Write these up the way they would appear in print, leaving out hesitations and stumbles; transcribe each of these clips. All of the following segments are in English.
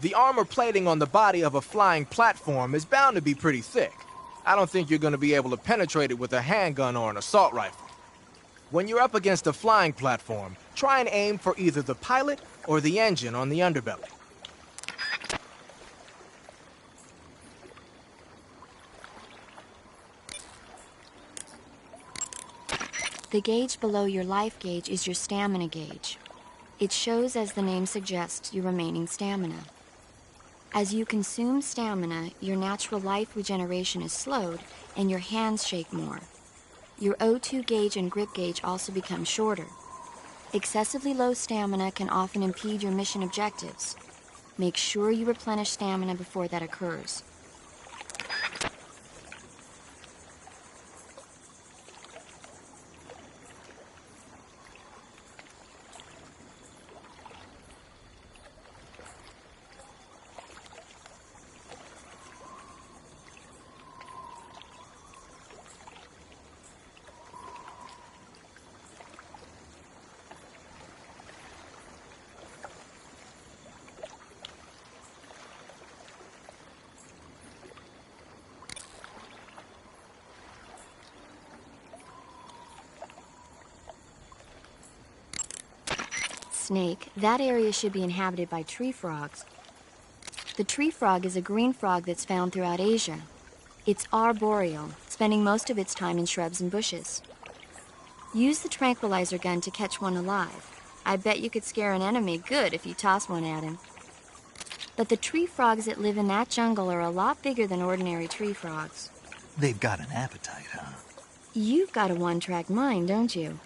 The armor plating on the body of a flying platform is bound to be pretty thick. I don't think you're going to be able to penetrate it with a handgun or an assault rifle. When you're up against a flying platform, try and aim for either the pilot or the engine on the underbelly. The gauge below your life gauge is your stamina gauge. It shows, as the name suggests, your remaining stamina. As you consume stamina, your natural life regeneration is slowed and your hands shake more. Your O2 gauge and grip gauge also become shorter. Excessively low stamina can often impede your mission objectives. Make sure you replenish stamina before that occurs. Snake, that area should be inhabited by tree frogs. The tree frog is a green frog that's found throughout Asia. It's arboreal, spending most of its time in shrubs and bushes. Use the tranquilizer gun to catch one alive. I bet you could scare an enemy good if you toss one at him. But the tree frogs that live in that jungle are a lot bigger than ordinary tree frogs. They've got an appetite, huh? You've got a one-track mind, don't you?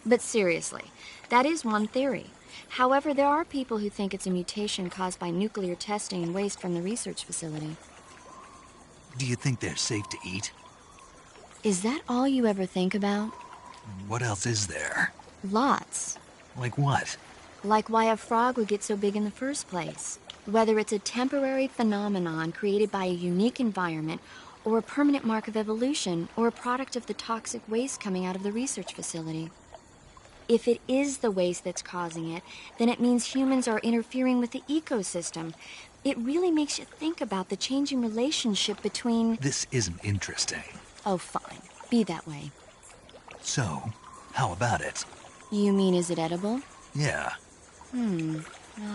But seriously, that is one theory. However, there are people who think it's a mutation caused by nuclear testing and waste from the research facility. Do you think they're safe to eat? Is that all you ever think about? What else is there? Lots. Like what? Like why a frog would get so big in the first place. Whether it's a temporary phenomenon created by a unique environment, or a permanent mark of evolution, or a product of the toxic waste coming out of the research facility. If it is the waste that's causing it, then it means humans are interfering with the ecosystem. It really makes you think about the changing relationship between... This isn't interesting. Oh, fine. Be that way. So, how about it? You mean, is it edible? Yeah. Well,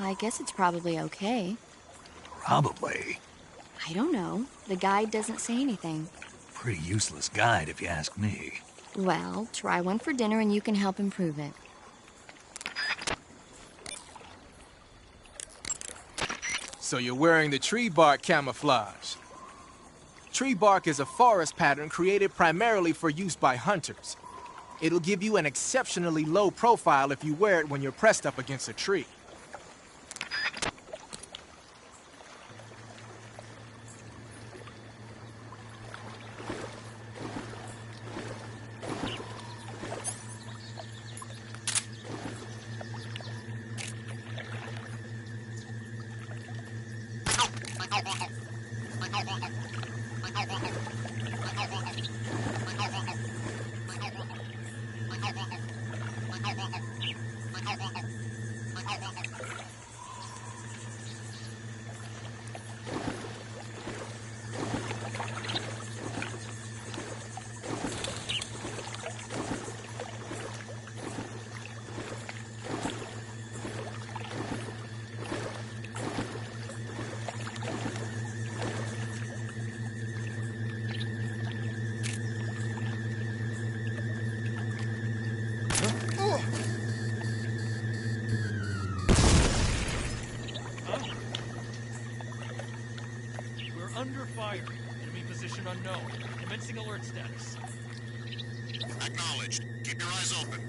I guess it's probably okay. Probably. I don't know. The guide doesn't say anything. Pretty useless guide, if you ask me. Well, try one for dinner and you can help improve it. So you're wearing the tree bark camouflage. Tree bark is a forest pattern created primarily for use by hunters. It'll give you an exceptionally low profile if you wear it when you're pressed up against a tree. Under fire. Enemy position unknown. Commencing alert status. Acknowledged. Keep your eyes open.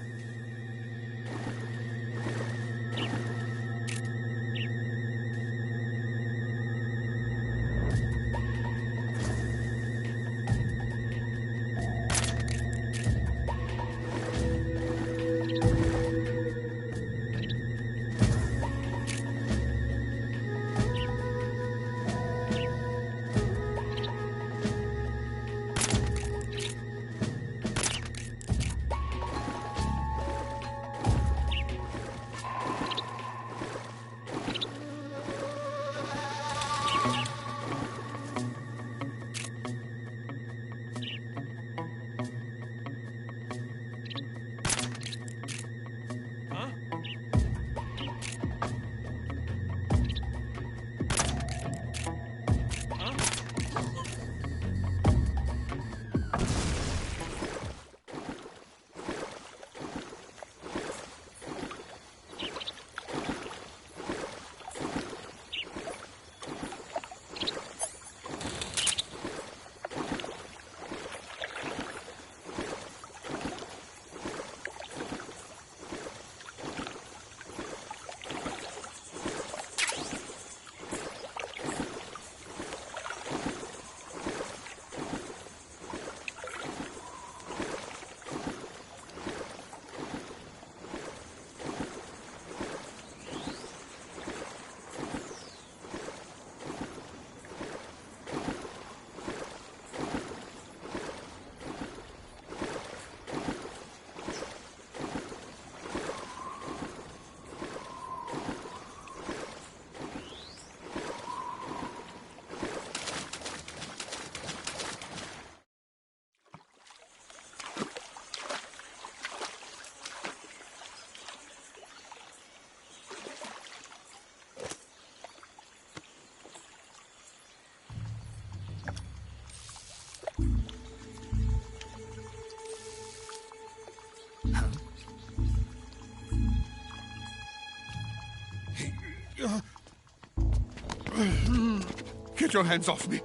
Get your hands off me.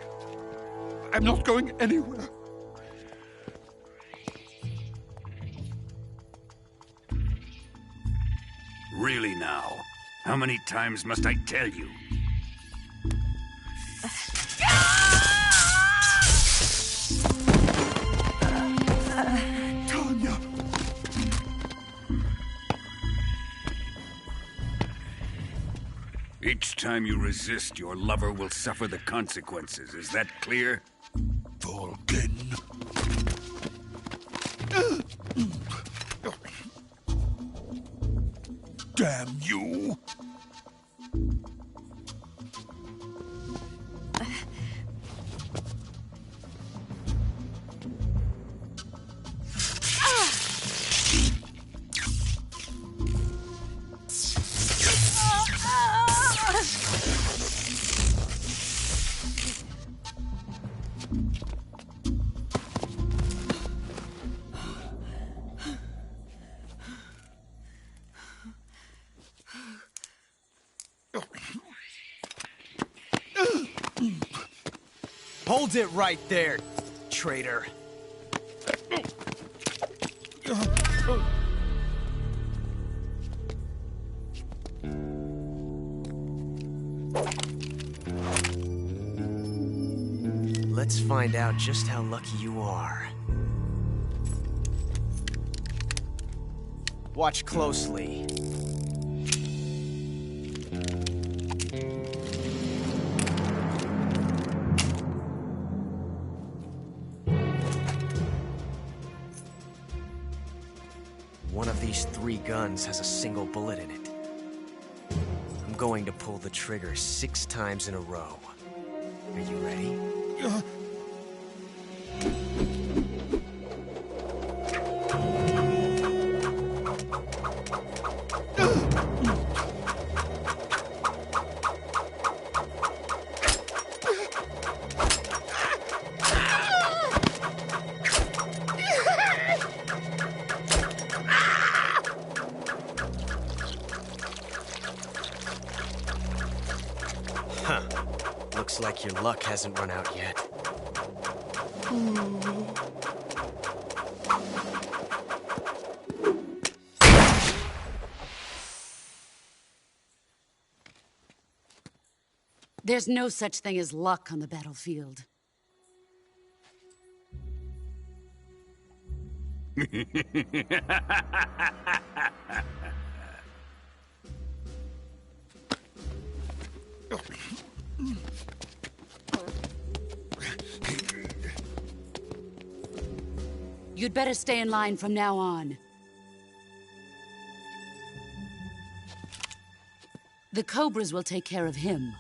I'm not going anywhere. Really now? How many times must I tell you? Tanya! Each time you resist, your lover will suffer the consequences. Is that clear? Vulcan. Damn you! Hold it right there, traitor. Let's find out just how lucky you are. Watch closely. One of these 3 guns has a single bullet in it. I'm going to pull the trigger 6 times in a row. Are you ready? Huh. Looks like your luck hasn't run out yet. There's no such thing as luck on the battlefield. You'd better stay in line from now on. The Cobras will take care of him.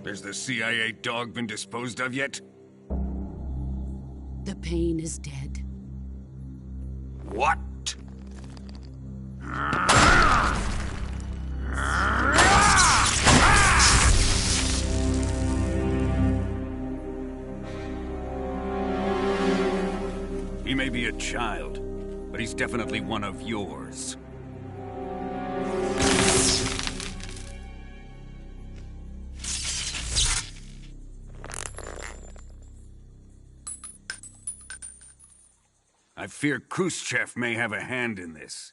Has the CIA dog been disposed of yet? The pain is dead. What? He may be a child, but he's definitely one of yours. I fear Khrushchev may have a hand in this.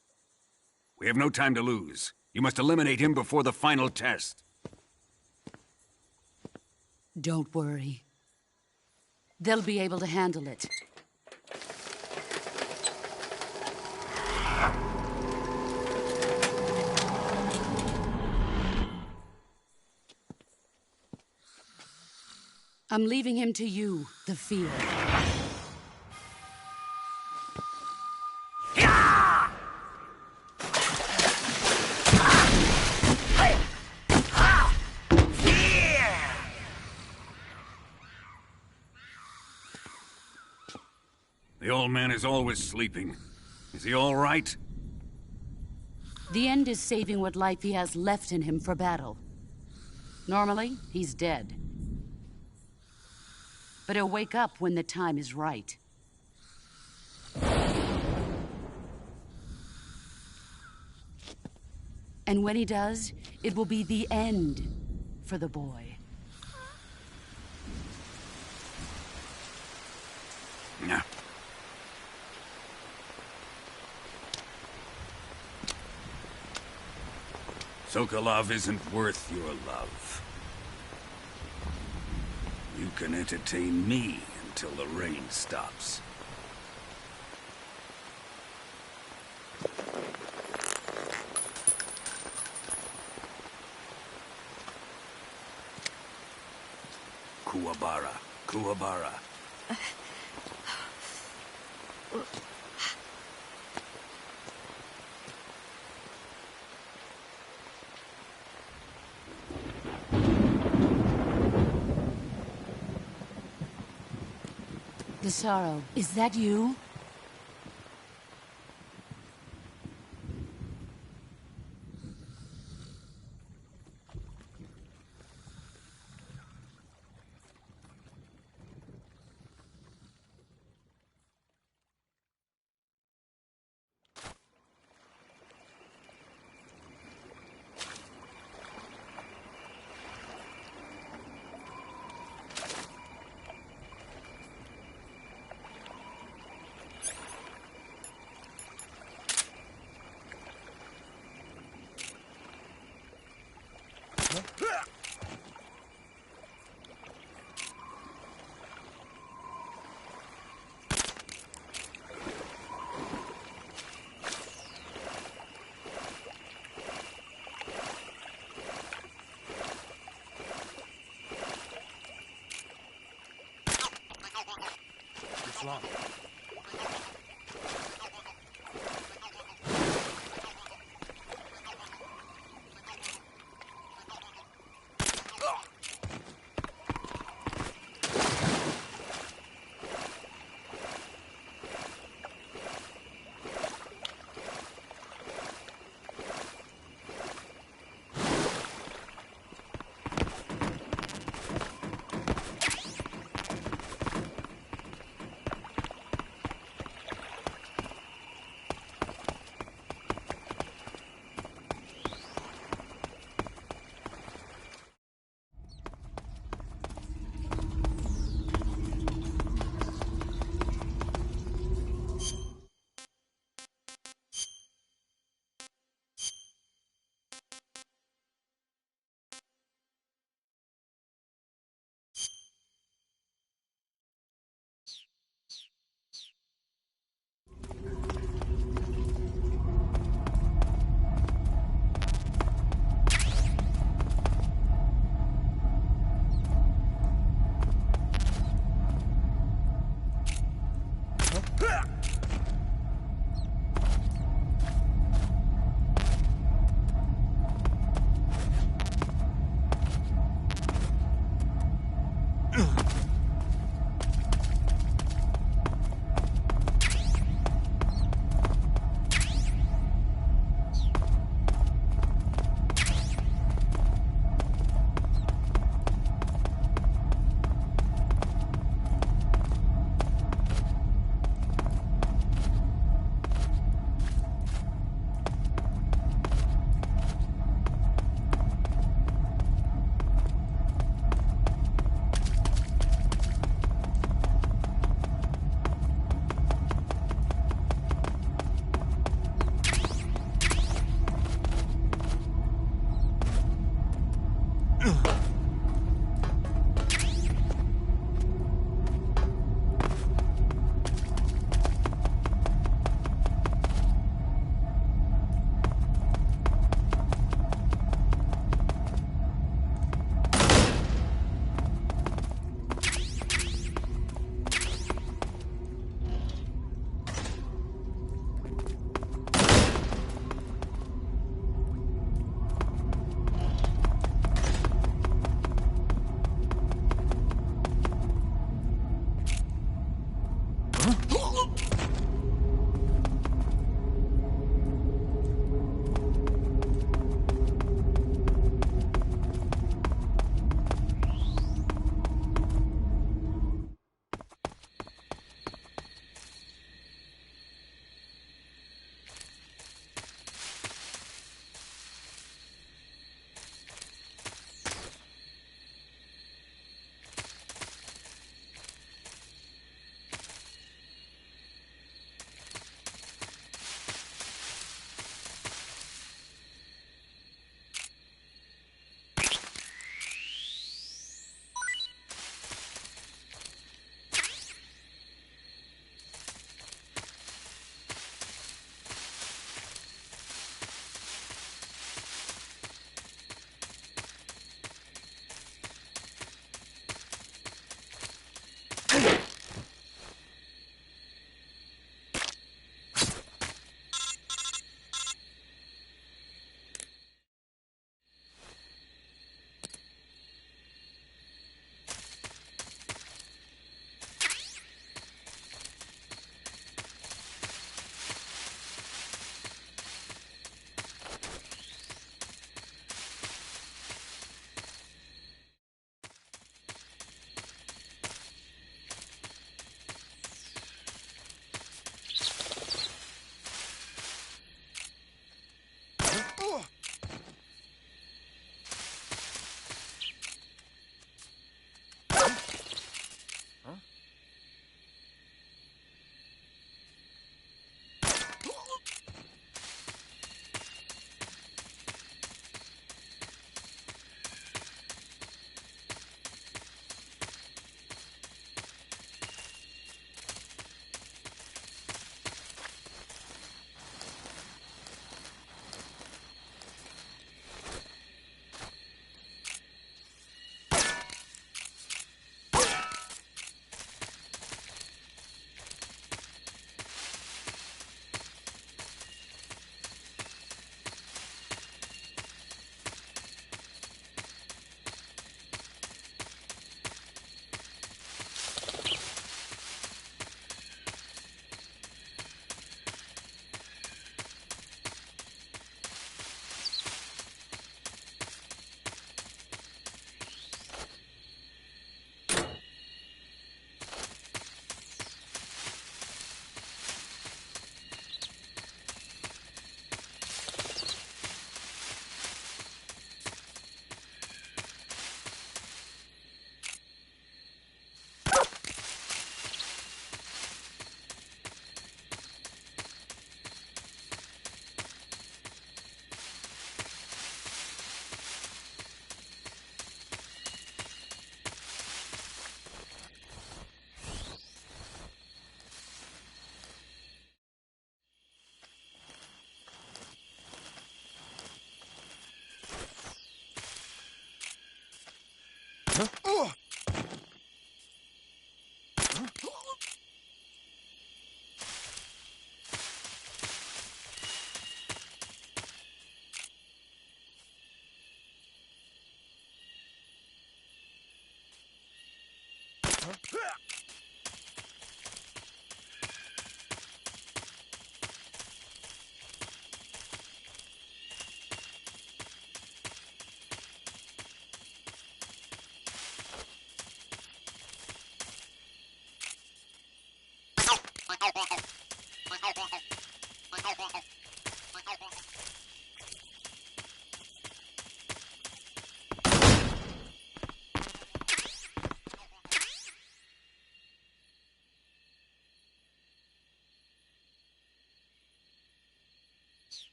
We have no time to lose. You must eliminate him before the final test. Don't worry. They'll be able to handle it. I'm leaving him to you, the field. The old man is always sleeping. Is he all right? The end is saving what life he has left in him for battle. Normally, he's dead. But he'll wake up when the time is right. And when he does, it will be the end for the boy. Yeah. Sokolov isn't worth your love. You can entertain me until the rain stops. Kuwabara. Kuwabara. Desaro, is that you? Long.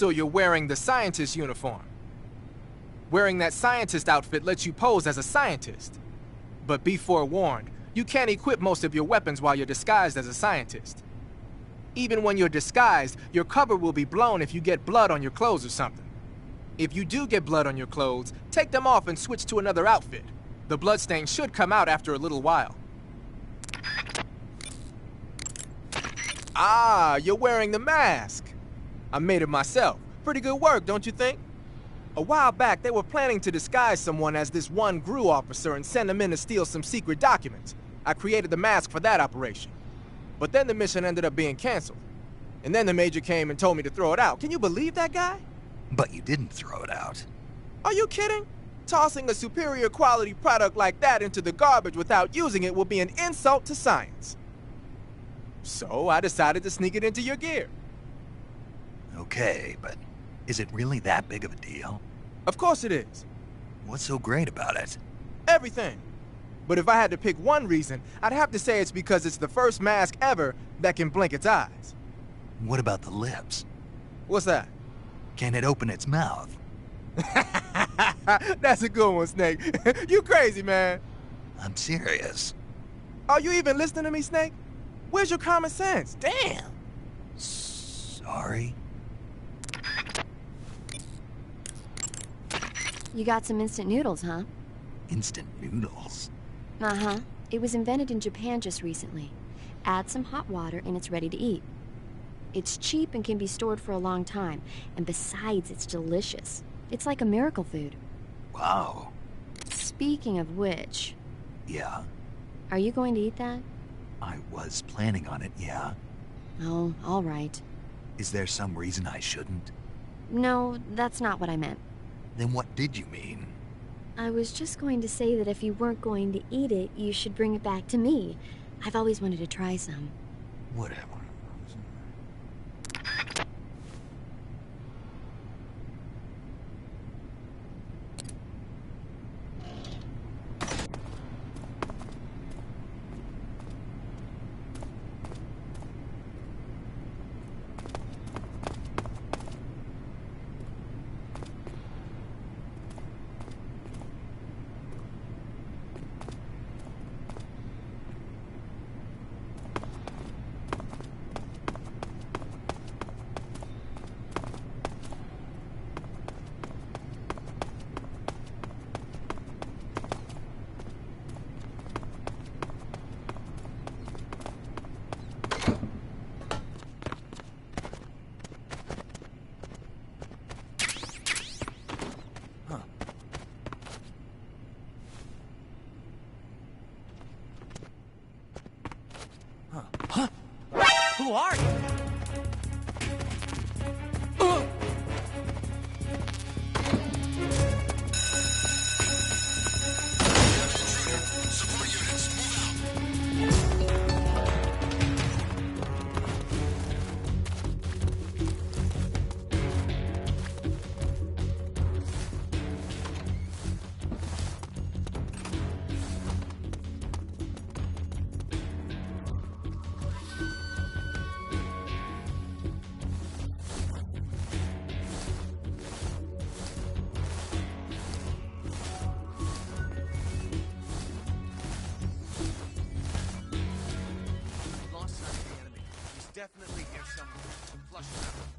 So you're wearing the scientist uniform. Wearing that scientist outfit lets you pose as a scientist. But be forewarned, you can't equip most of your weapons while you're disguised as a scientist. Even when you're disguised, your cover will be blown if you get blood on your clothes or something. If you do get blood on your clothes, take them off and switch to another outfit. The bloodstain should come out after a little while. Ah, you're wearing the mask. I made it myself. Pretty good work, don't you think? A while back, they were planning to disguise someone as this one GRU officer and send him in to steal some secret documents. I created the mask for that operation. But then the mission ended up being canceled. And then the Major came and told me to throw it out. Can you believe that guy? But you didn't throw it out. Are you kidding? Tossing a superior quality product like that into the garbage without using it will be an insult to science. So I decided to sneak it into your gear. Okay, but is it really that big of a deal? Of course it is. What's so great about it? Everything. But if I had to pick one reason, I'd have to say it's because it's the first mask ever that can blink its eyes. What about the lips? What's that? Can it open its mouth? That's a good one, Snake. You crazy, man. I'm serious. Are you even listening to me, Snake? Where's your common sense? Damn. Sorry? You got some instant noodles, huh? Instant noodles? Uh-huh. It was invented in Japan just recently. Add some hot water and it's ready to eat. It's cheap and can be stored for a long time. And besides, it's delicious. It's like a miracle food. Wow. Speaking of which, Yeah, are you going to eat that? I was planning on it, yeah. Oh, all right. Is there some reason I shouldn't? No, that's not what I meant. Then what did you mean? I was just going to say that if you weren't going to eat it, you should bring it back to me. I've always wanted to try some. Whatever. Who are you? Lost sight of the enemy. He's definitely here somewhere. Flush him out.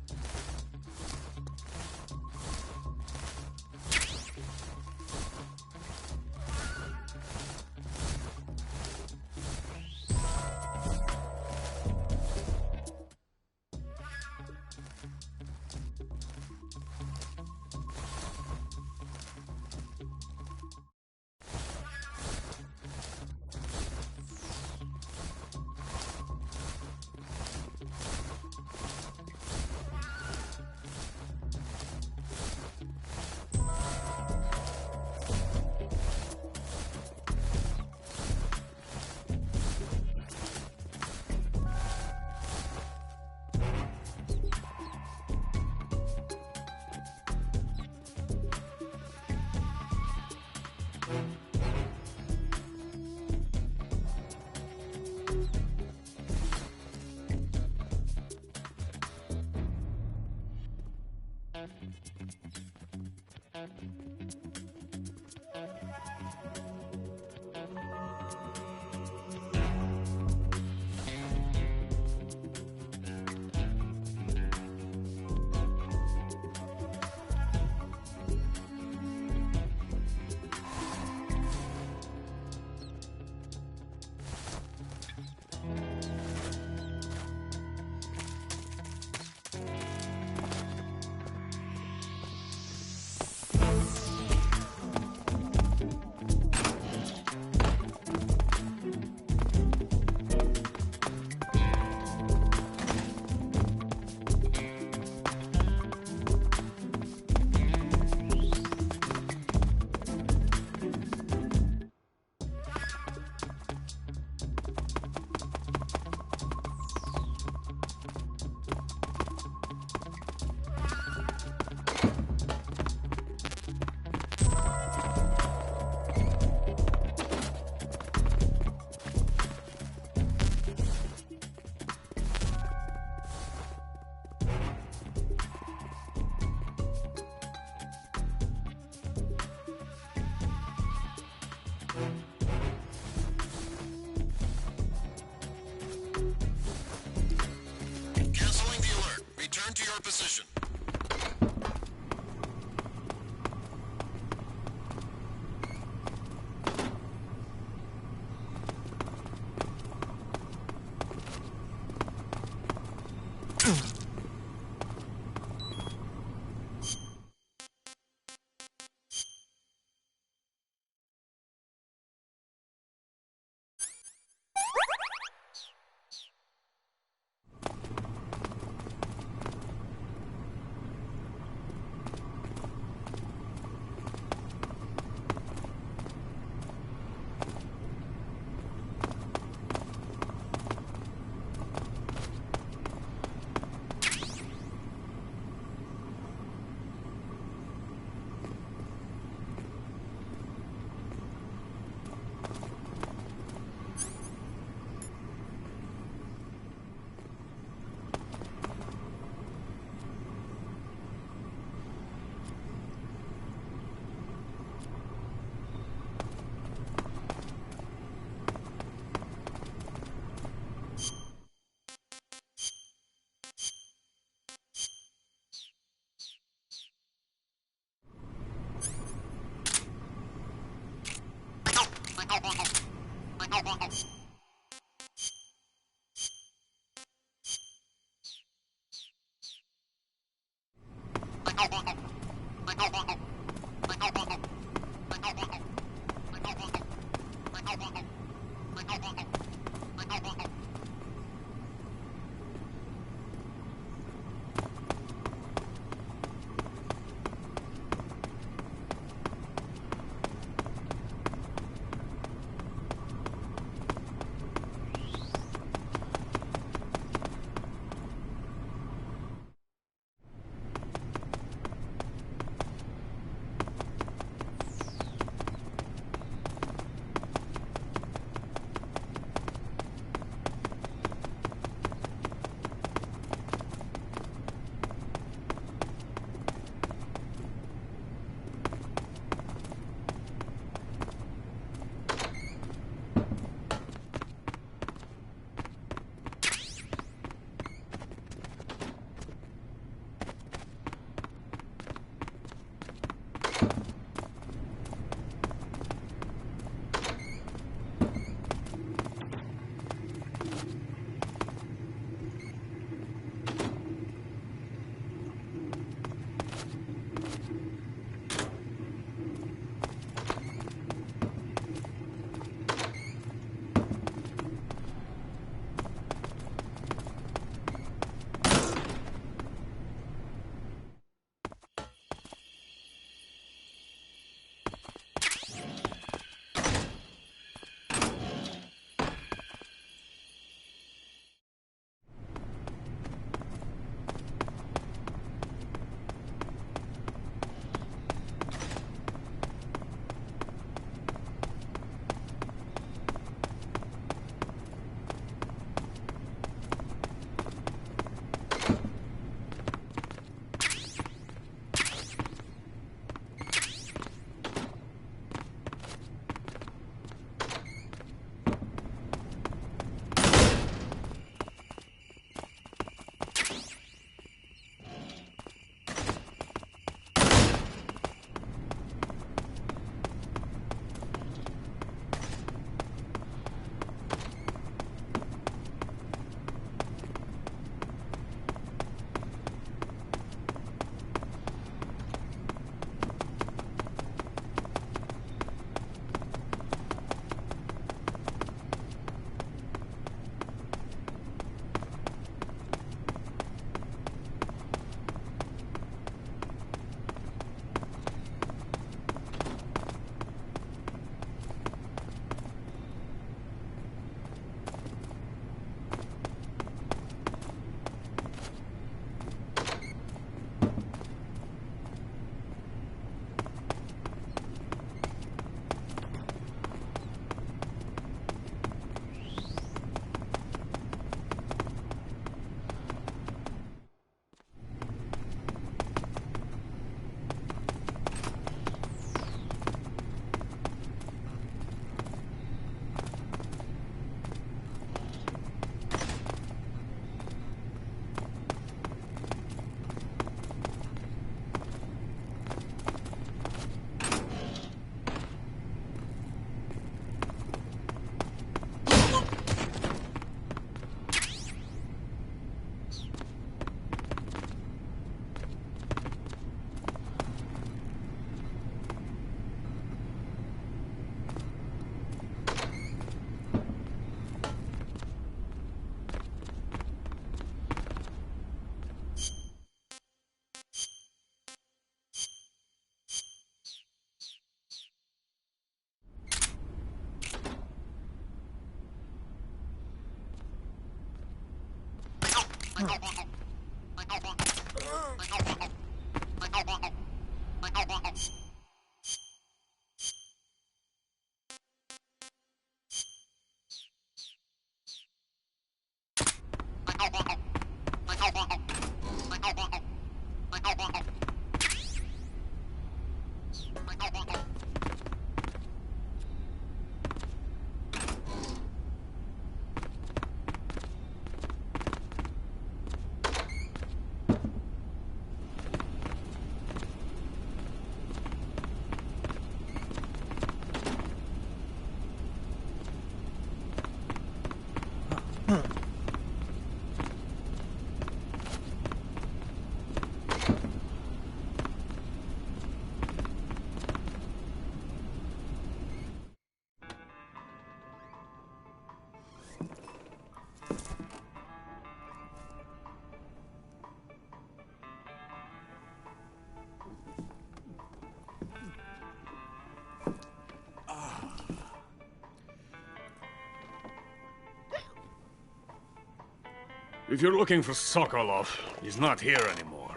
If you're looking for Sokolov, he's not here anymore.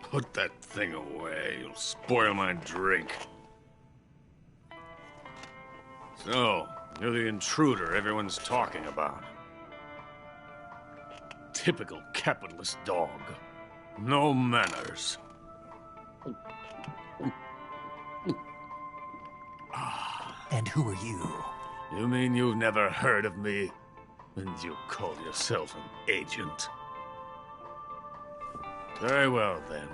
Put that thing away. You'll spoil my drink. So, you're the intruder everyone's talking about. Typical capitalist dog. No manners. And who are you? You mean you've never heard of me? And you call yourself an agent? Very well, then.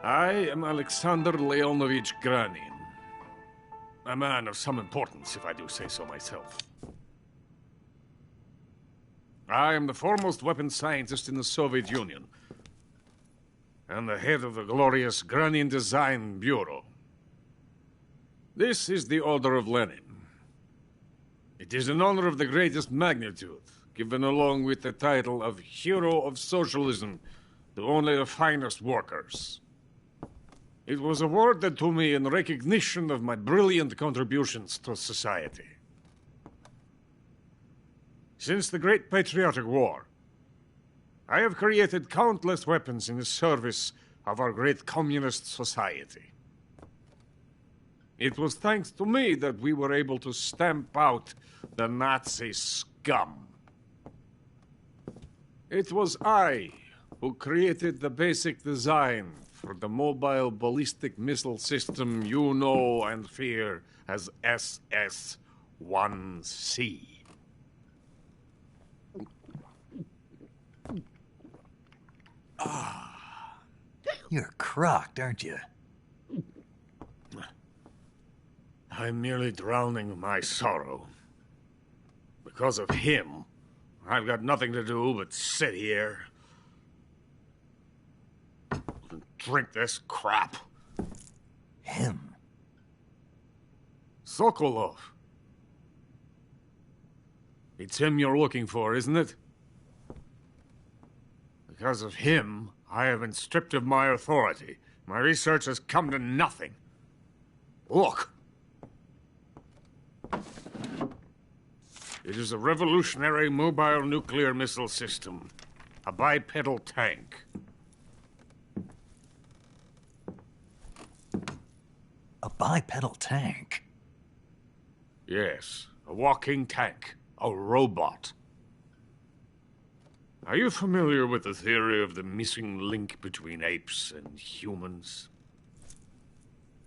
I am Alexander Leonovich Granin. A man of some importance, if I do say so myself. I am the foremost weapons scientist in the Soviet Union, and the head of the glorious Granin Design Bureau. This is the Order of Lenin. It is an honor of the greatest magnitude, given along with the title of Hero of Socialism to only the finest workers. It was awarded to me in recognition of my brilliant contributions to society. Since the Great Patriotic War, I have created countless weapons in the service of our great communist society. It was thanks to me that we were able to stamp out the Nazi scum. It was I who created the basic design for the mobile ballistic missile system you know and fear as SS-1C. You're crocked, aren't you? I'm merely drowning my sorrow. Because of him, I've got nothing to do but sit here and drink this crap. Him? Sokolov. It's him you're looking for, isn't it? Because of him, I have been stripped of my authority. My research has come to nothing. Look. It is a revolutionary mobile nuclear missile system. A bipedal tank. A bipedal tank? Yes, a walking tank. A robot. Are you familiar with the theory of the missing link between apes and humans?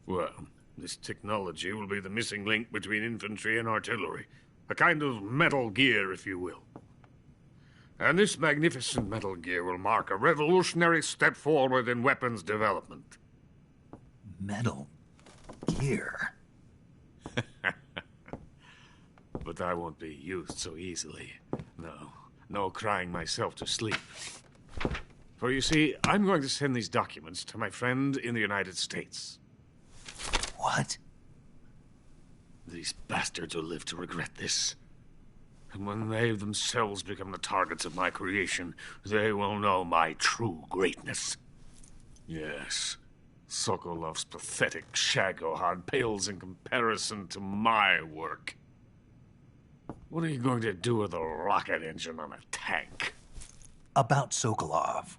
Well, this technology will be the missing link between infantry and artillery. A kind of Metal Gear, if you will. And this magnificent Metal Gear will mark a revolutionary step forward in weapons development. Metal Gear? But I won't be used so easily. No crying myself to sleep. For you see, I'm going to send these documents to my friend in the United States. What? These bastards will live to regret this. And when they themselves become the targets of my creation, they will know my true greatness. Yes, Sokolov's pathetic Shagohod pales in comparison to my work. What are you going to do with a rocket engine on a tank? About Sokolov.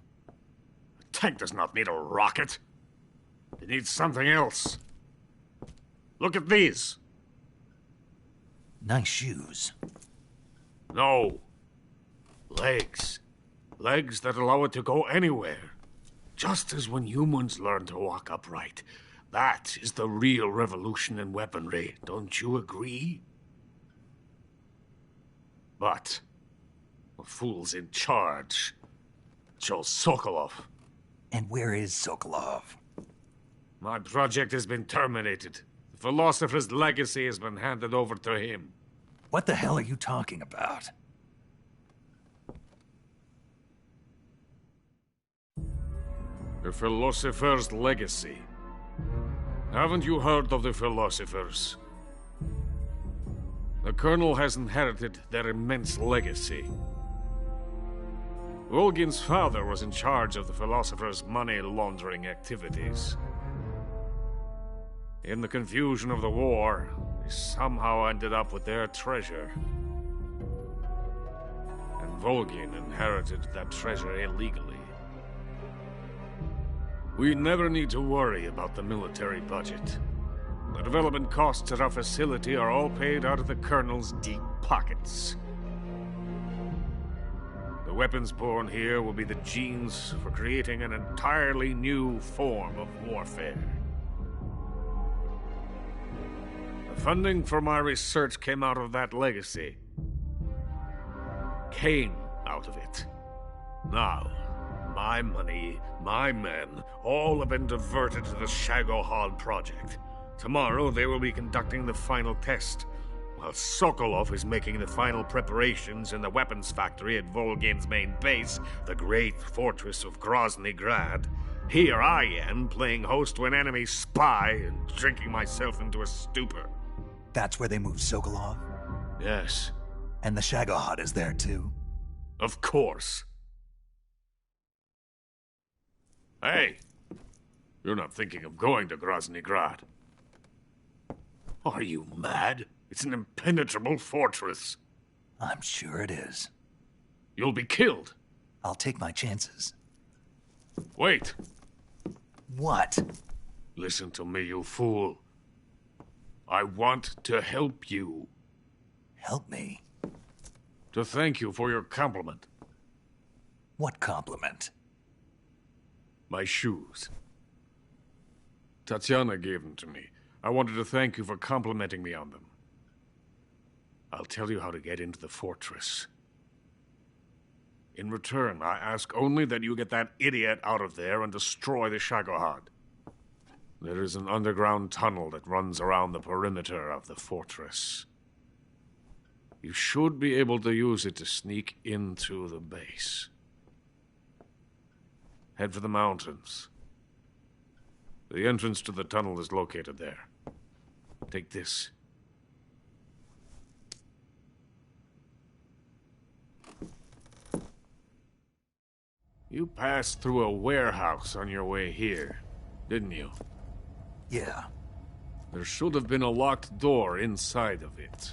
A tank does not need a rocket. It needs something else. Look at these. Nice shoes. No. Legs. Legs that allow it to go anywhere. Just as when humans learn to walk upright. That is the real revolution in weaponry. Don't you agree? But the fool's in charge. Joe Sokolov. And where is Sokolov? My project has been terminated. The Philosopher's legacy has been handed over to him. What the hell are you talking about? The Philosopher's legacy. Haven't you heard of the Philosophers? The Colonel has inherited their immense legacy. Volgin's father was in charge of the Philosophers' money laundering activities. In the confusion of the war, they somehow ended up with their treasure. And Volgin inherited that treasure illegally. We never need to worry about the military budget. The development costs at our facility are all paid out of the Colonel's deep pockets. The weapons born here will be the genes for creating an entirely new form of warfare. The funding for my research came out of that legacy. Came out of it. Now, my money, my men, all have been diverted to the Shagohod project. Tomorrow they will be conducting the final test, while Sokolov is making the final preparations in the weapons factory at Volgin's main base, the great fortress of Grozny Grad. Here I am, playing host to an enemy spy and drinking myself into a stupor. That's where they moved Sokolov? Yes. And the Shagohod is there too? Of course. Hey! You're not thinking of going to Grozny Grad. Are you mad? It's an impenetrable fortress. I'm sure it is. You'll be killed. I'll take my chances. Wait. What? Listen to me, you fool. I want to help you. Help me? To thank you for your compliment. What compliment? My shoes. Tatiana gave them to me. I wanted to thank you for complimenting me on them. I'll tell you how to get into the fortress. In return, I ask only that you get that idiot out of there and destroy the Shagohod. There is an underground tunnel that runs around the perimeter of the fortress. You should be able to use it to sneak into the base. Head for the mountains. The entrance to the tunnel is located there. Take this. You passed through a warehouse on your way here, didn't you? Yeah. There should have been a locked door inside of it.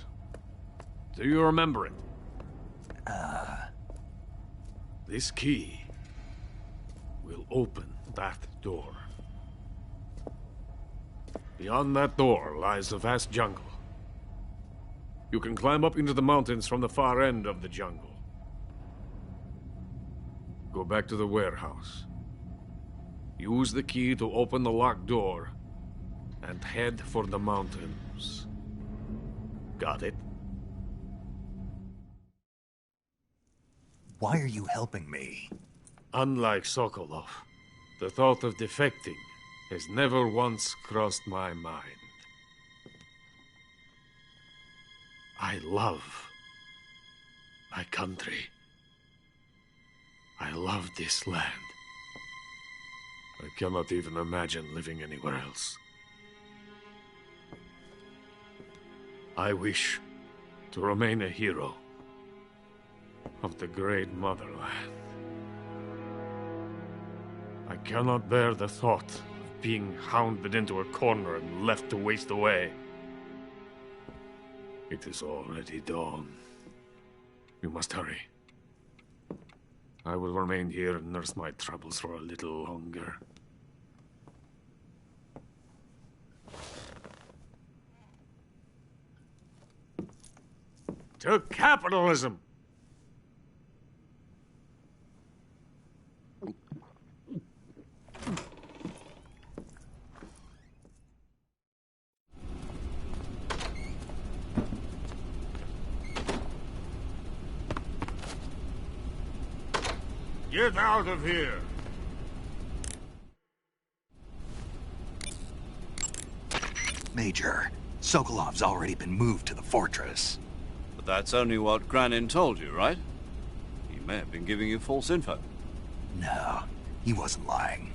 Do you remember it? This key will open that door. Beyond that door lies a vast jungle. You can climb up into the mountains from the far end of the jungle. Go back to the warehouse. Use the key to open the locked door and head for the mountains. Got it? Why are you helping me? Unlike Sokolov, the thought of defecting has never once crossed my mind. I love my country. I love this land. I cannot even imagine living anywhere else. I wish to remain a hero of the great motherland. I cannot bear the thought of being hounded into a corner and left to waste away. It is already dawn. You must hurry. I will remain here and nurse my troubles for a little longer. To capitalism! Get out of here! Major, Sokolov's already been moved to the fortress. But that's only what Granin told you, right? He may have been giving you false info. No, he wasn't lying.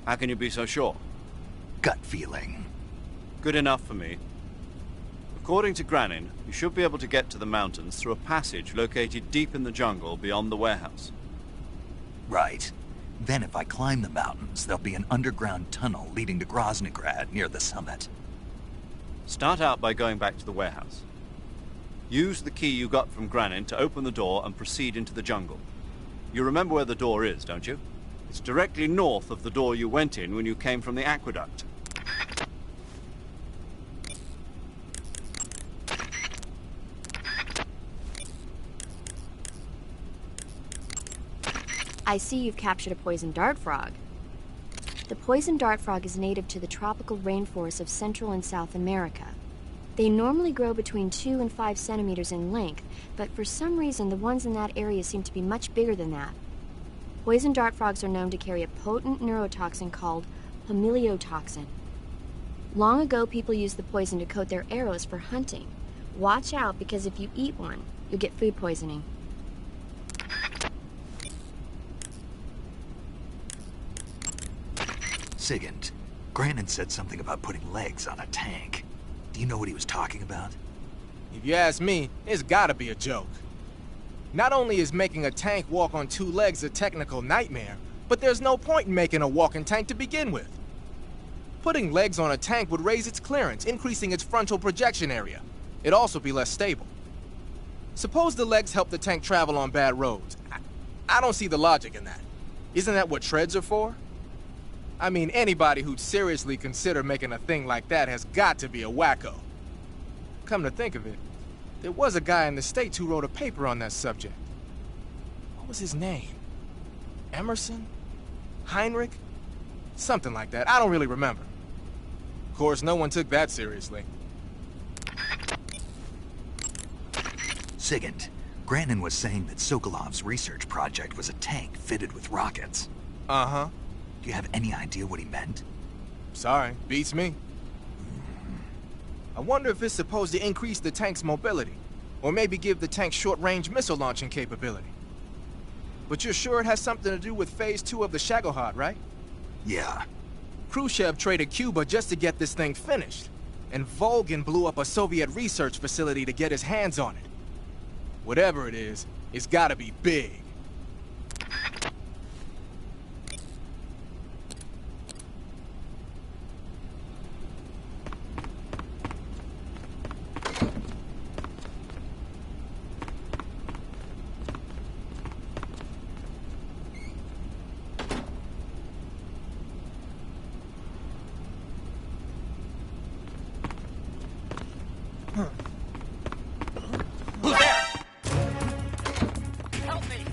How can you be so sure? Gut feeling. Good enough for me. According to Granin, you should be able to get to the mountains through a passage located deep in the jungle beyond the warehouse. Right. Then if I climb the mountains, there'll be an underground tunnel leading to Groznygrad near the summit. Start out by going back to the warehouse. Use the key you got from Granin to open the door and proceed into the jungle. You remember where the door is, don't you? It's directly north of the door you went in when you came from the aqueduct. I see you've captured a poison dart frog. The poison dart frog is native to the tropical rainforests of Central and South America. They normally grow between 2 and 5 centimeters in length, but for some reason the ones in that area seem to be much bigger than that. Poison dart frogs are known to carry a potent neurotoxin called homiliotoxin. Long ago, people used the poison to coat their arrows for hunting. Watch out, because if you eat one, you'll get food poisoning. Sigint, Granin said something about putting legs on a tank. Do you know what he was talking about? If you ask me, it's gotta be a joke. Not only is making a tank walk on 2 legs a technical nightmare, but there's no point in making a walking tank to begin with. Putting legs on a tank would raise its clearance, increasing its frontal projection area. It'd also be less stable. Suppose the legs help the tank travel on bad roads. I don't see the logic in that. Isn't that what treads are for? I mean, anybody who'd seriously consider making a thing like that has got to be a wacko. Come to think of it, there was a guy in the States who wrote a paper on that subject. What was his name? Emerson? Heinrich? Something like that. I don't really remember. Of course, no one took that seriously. Sigint, Granin was saying that Sokolov's research project was a tank fitted with rockets. Uh-huh. Do you have any idea what he meant? Sorry, beats me. I wonder if it's supposed to increase the tank's mobility, or maybe give the tank short-range missile launching capability. But you're sure it has something to do with Phase 2 of the Shagohod, right? Yeah. Khrushchev traded Cuba just to get this thing finished, and Volgin blew up a Soviet research facility to get his hands on it. Whatever it is, it's gotta be big. Who's there? Help me!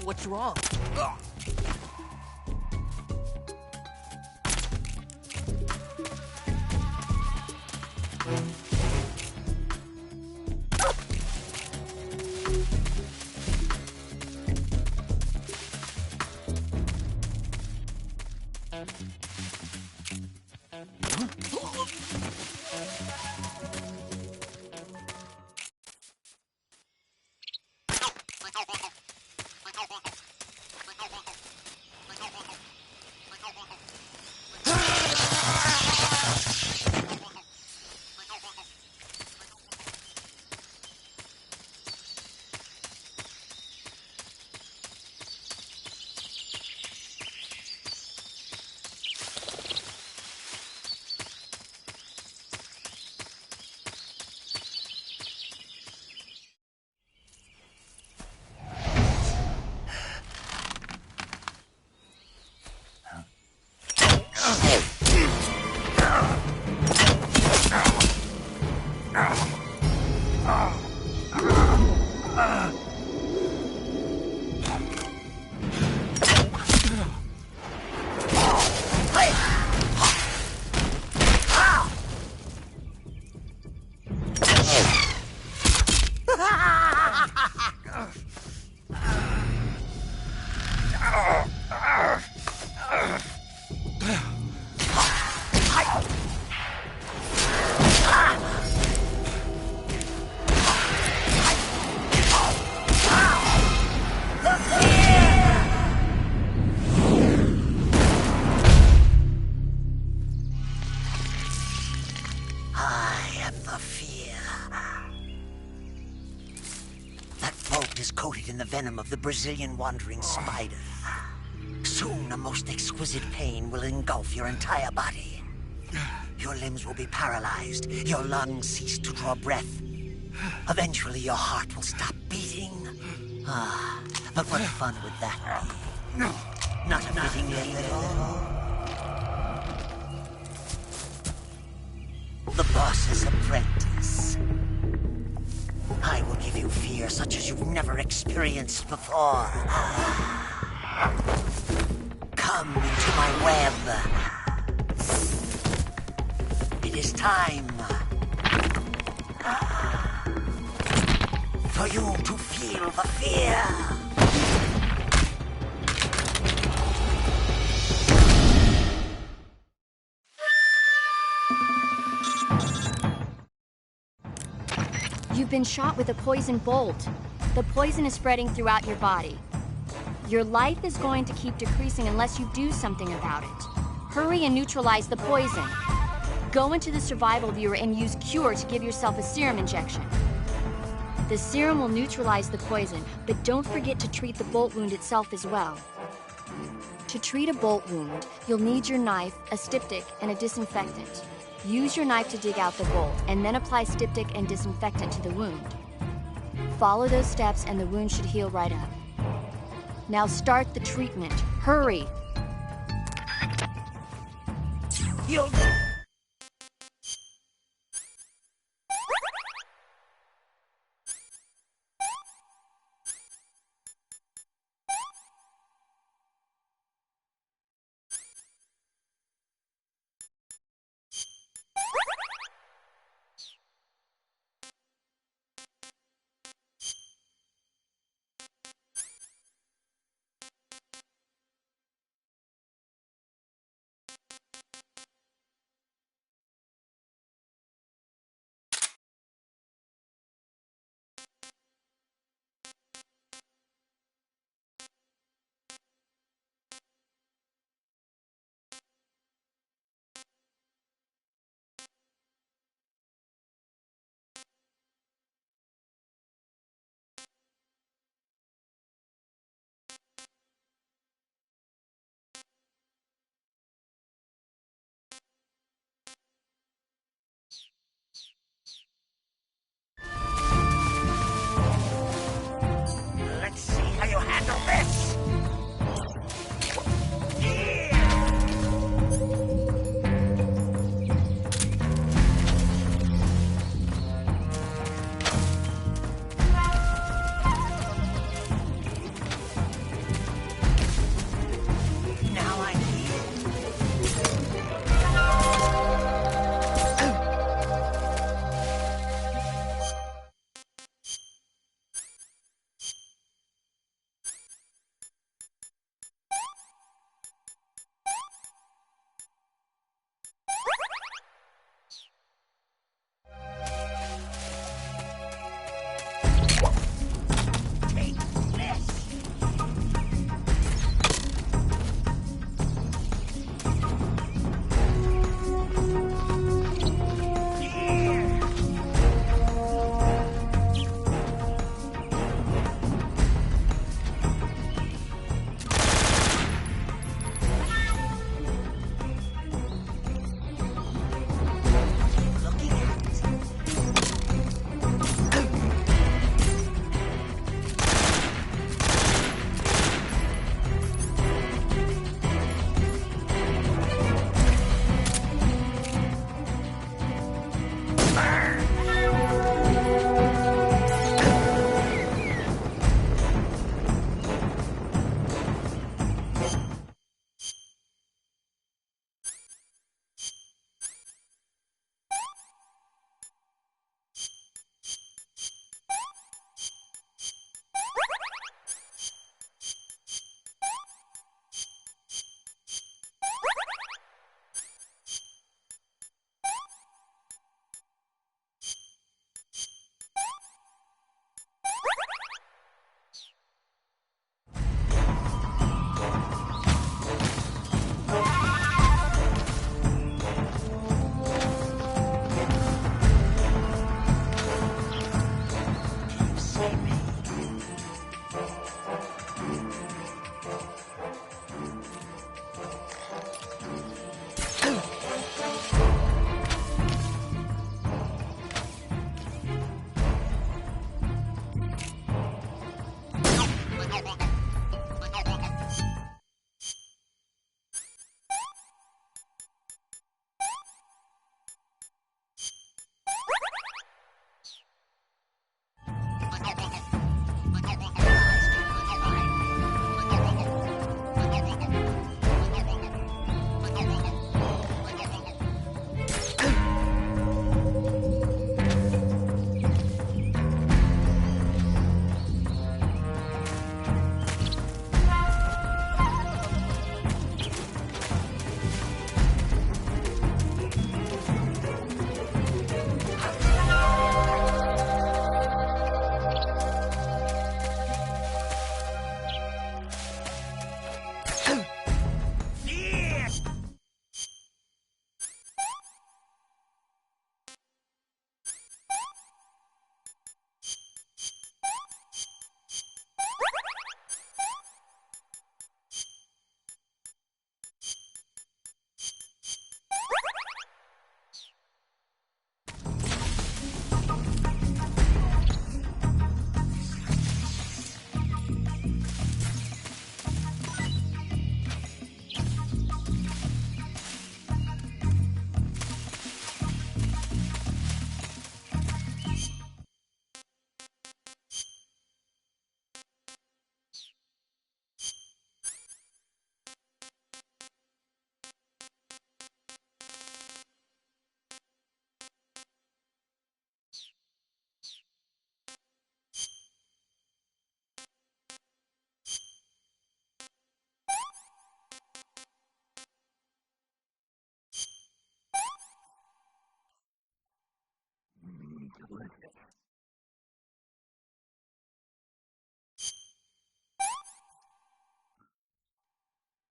What's wrong? Coated in the venom of the Brazilian wandering spider. Soon, a most exquisite pain will engulf your entire body. Your limbs will be paralyzed, your lungs cease to draw breath. Eventually, your heart will stop beating. But what fun would that be? Not a fitting end at all. The boss's apprentice. I will give you fear such as you've never experienced before. Come into my web. It is time for you to feel the fear. You've been shot with a poison bolt. The poison is spreading throughout your body. Your life is going to keep decreasing unless you do something about it. Hurry and neutralize the poison. Go into the survival viewer and use Cure to give yourself a serum injection. The serum will neutralize the poison, but don't forget to treat the bolt wound itself as well. To treat a bolt wound, you'll need your knife, a styptic, and a disinfectant. Use your knife to dig out the bolt, and then apply styptic and disinfectant to the wound. Follow those steps and the wound should heal right up. Now start the treatment. Hurry! You'll...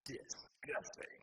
Disgusting.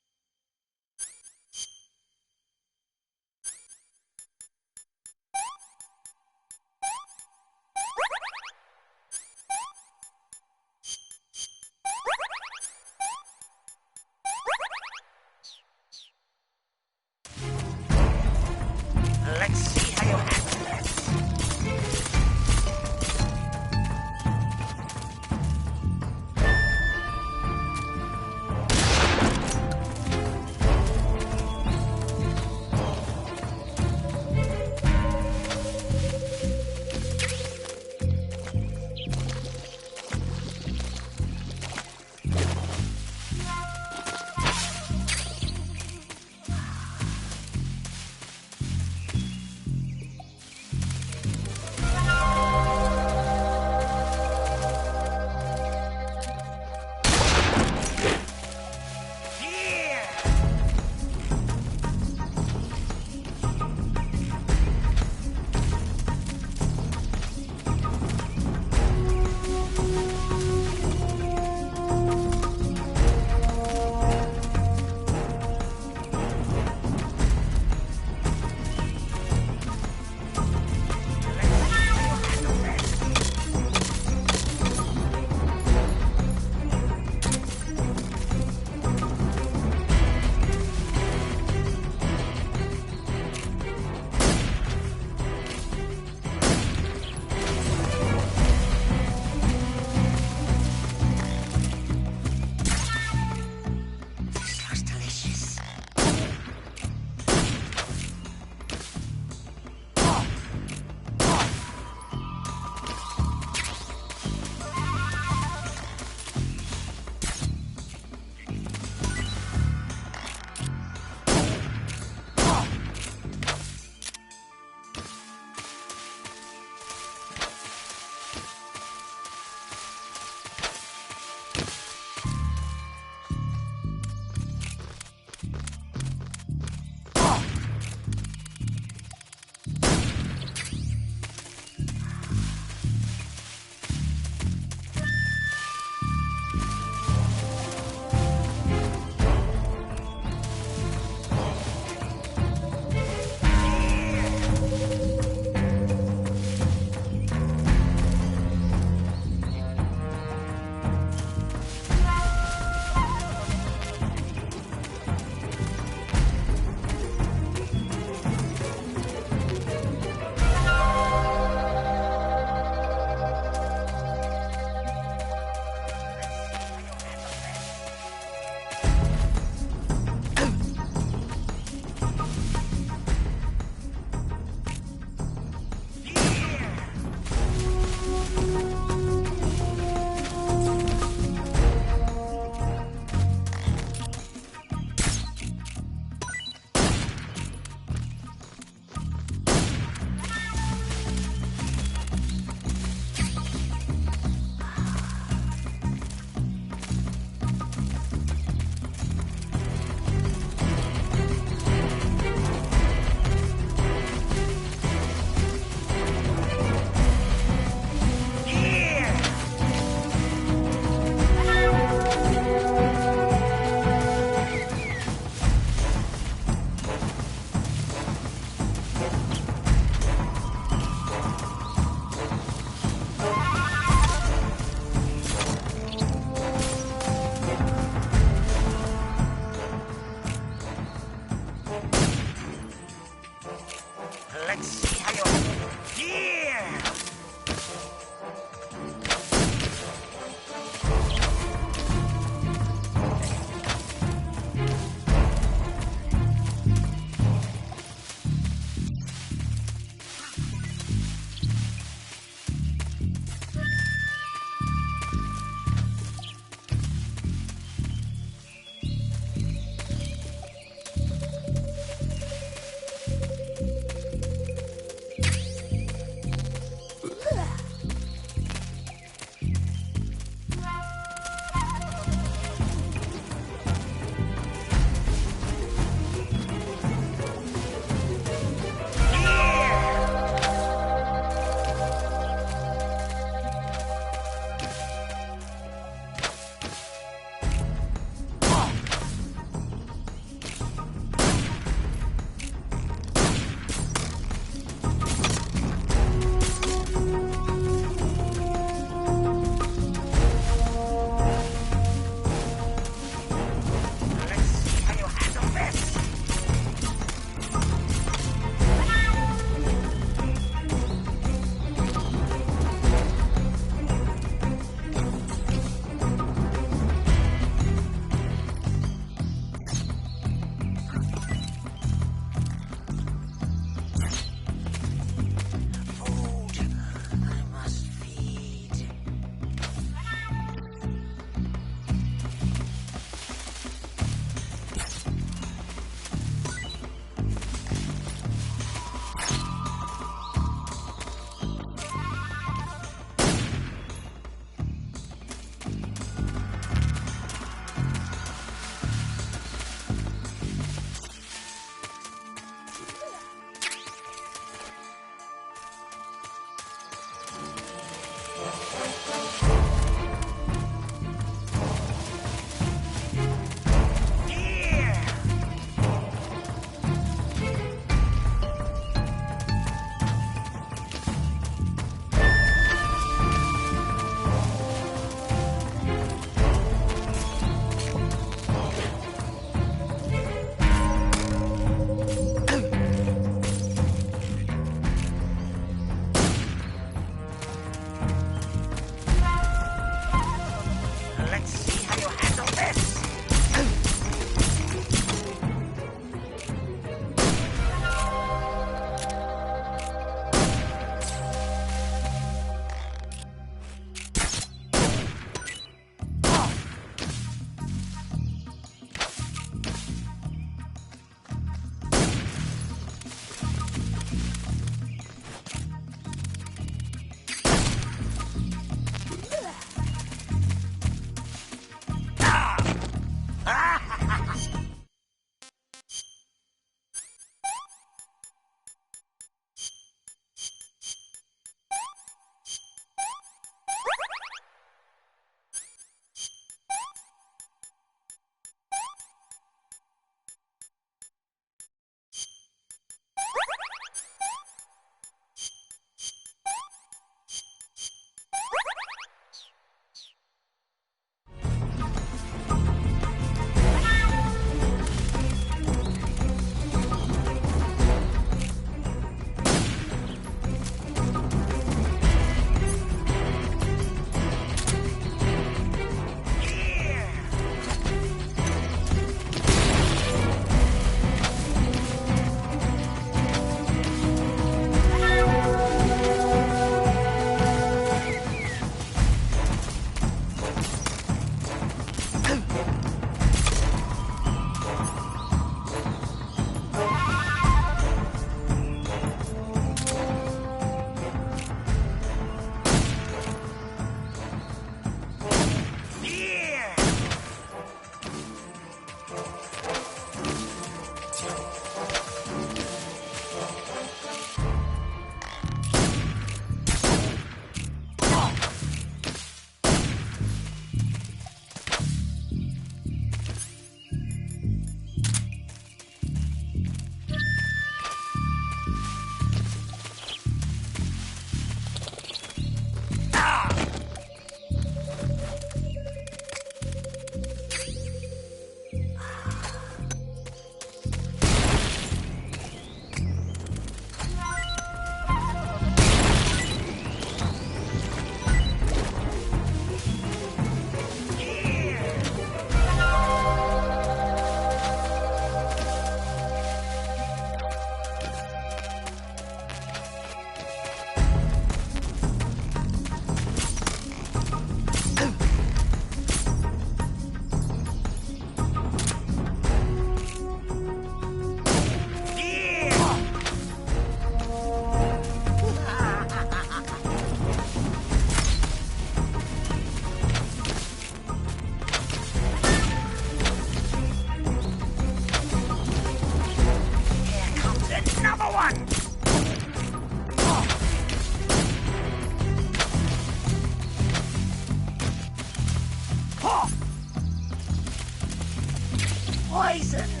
Poison!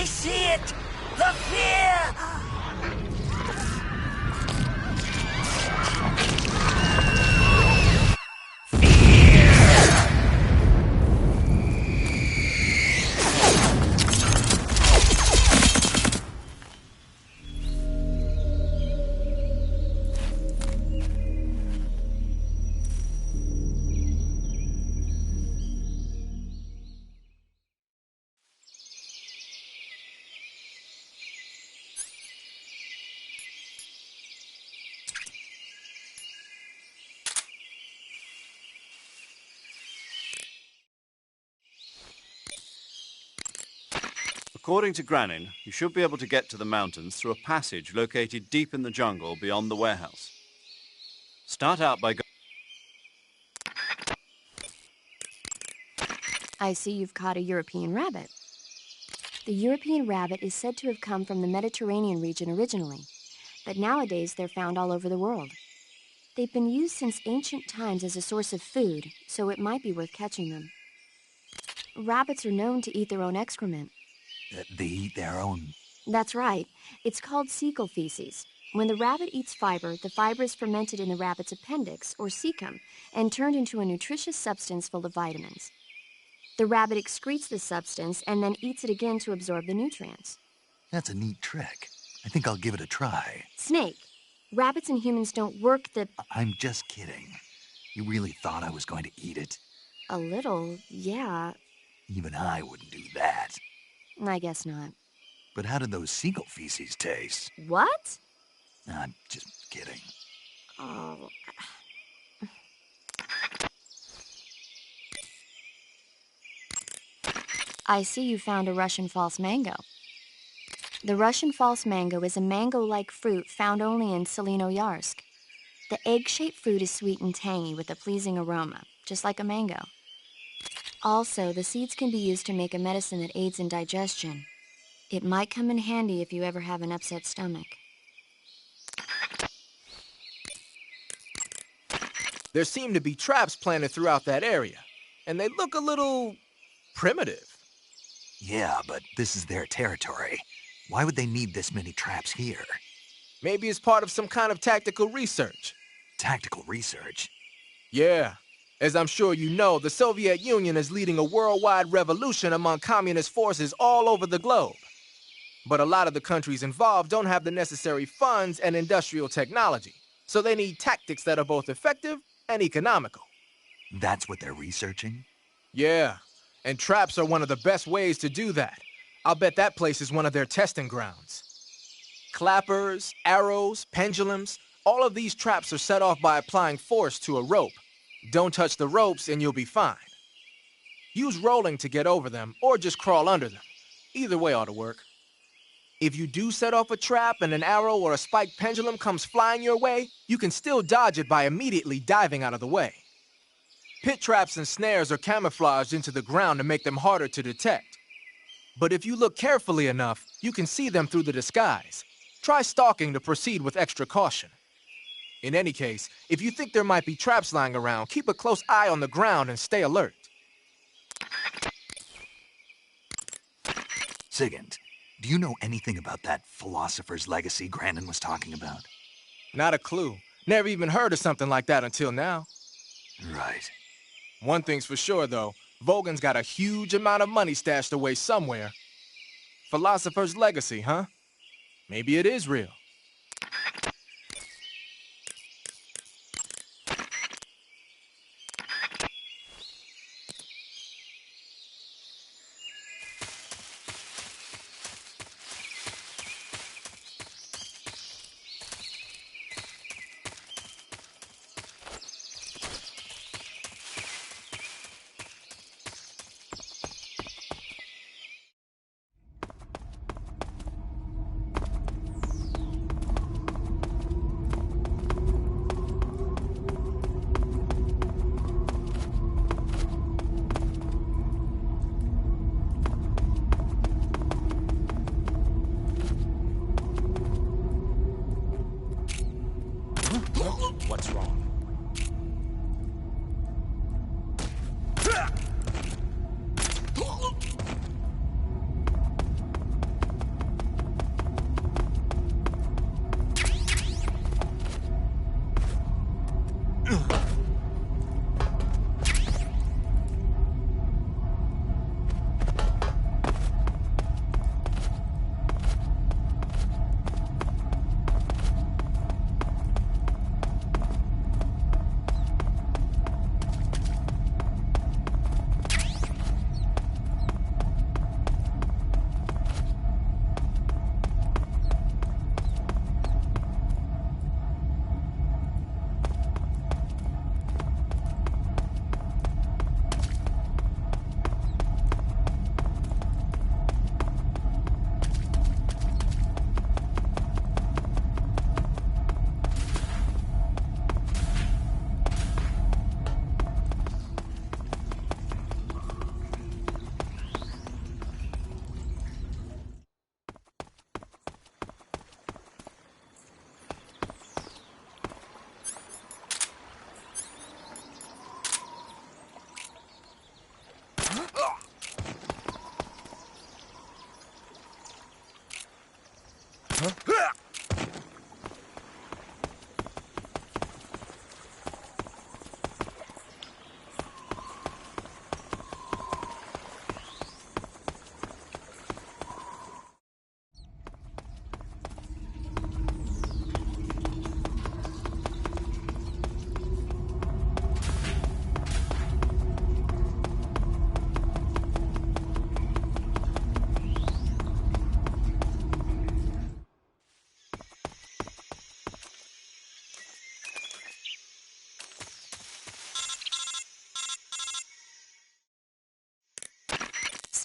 see it! The fear! According to Granin, you should be able to get to the mountains through a passage located deep in the jungle beyond the warehouse. Start out by I see you've caught a European rabbit. The European rabbit is said to have come from the Mediterranean region originally, but nowadays they're found all over the world. They've been used since ancient times as a source of food, so it might be worth catching them. Rabbits are known to eat their own excrement. They eat their own... That's right. It's called cecal feces. When the rabbit eats fiber, the fiber is fermented in the rabbit's appendix, or cecum, and turned into a nutritious substance full of vitamins. The rabbit excretes the substance and then eats it again to absorb the nutrients. That's a neat trick. I think I'll give it a try. Snake, rabbits and humans don't work the... I'm just kidding. You really thought I was going to eat it? A little, yeah. Even I wouldn't do that. I guess not. But how did those cecal feces taste? What? I'm just kidding. Oh... I see you found a Russian false mango. The Russian false mango is a mango-like fruit found only in Selino-Yarsk. The egg-shaped fruit is sweet and tangy with a pleasing aroma, just like a mango. Also, the seeds can be used to make a medicine that aids in digestion. It might come in handy if you ever have an upset stomach. There seem to be traps planted throughout that area, and they look a little primitive. Yeah, but this is their territory. Why would they need this many traps here? Maybe it's part of some kind of tactical research. Tactical research? Yeah. As I'm sure you know, the Soviet Union is leading a worldwide revolution among communist forces all over the globe. But a lot of the countries involved don't have the necessary funds and industrial technology, so they need tactics that are both effective and economical. That's what they're researching? Yeah, and traps are one of the best ways to do that. I'll bet that place is one of their testing grounds. Clappers, arrows, pendulums, all of these traps are set off by applying force to a rope. Don't touch the ropes and you'll be fine. Use rolling to get over them, or just crawl under them. Either way ought to work. If you do set off a trap and an arrow or a spiked pendulum comes flying your way, you can still dodge it by immediately diving out of the way. Pit traps and snares are camouflaged into the ground to make them harder to detect. But if you look carefully enough, you can see them through the disguise. Try stalking to proceed with extra caution. In any case, if you think there might be traps lying around, keep a close eye on the ground and stay alert. Sigint, do you know anything about that philosopher's legacy Granin was talking about? Not a clue. Never even heard of something like that until now. Right. One thing's for sure, though. Vogan's got a huge amount of money stashed away somewhere. Philosopher's legacy, huh? Maybe it is real. What's wrong?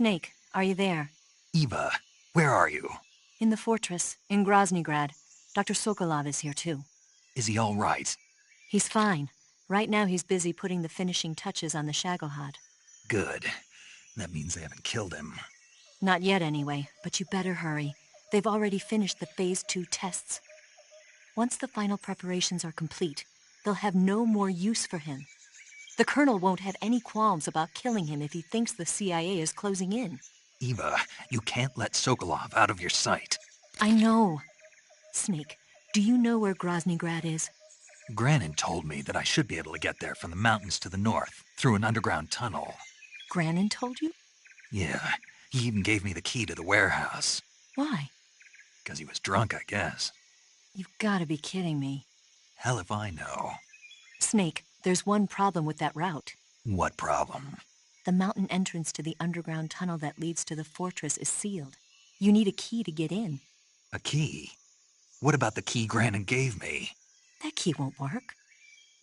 Snake, are you there? Eva, where are you? In the fortress, in Groznygrad. Dr. Sokolov is here too. Is he all right? He's fine. Right now he's busy putting the finishing touches on the Shagohod. Good. That means they haven't killed him. Not yet anyway, but you better hurry. They've already finished the Phase 2 tests. Once the final preparations are complete, they'll have no more use for him. The Colonel won't have any qualms about killing him if he thinks the CIA is closing in. Eva, you can't let Sokolov out of your sight. I know. Snake, do you know where Groznygrad is? Granin told me that I should be able to get there from the mountains to the north, through an underground tunnel. Granin told you? Yeah, he even gave me the key to the warehouse. Why? Because he was drunk, I guess. You've got to be kidding me. Hell if I know. Snake, there's one problem with that route. What problem? The mountain entrance to the underground tunnel that leads to the fortress is sealed. You need a key to get in. A key? What about the key Granin gave me? That key won't work.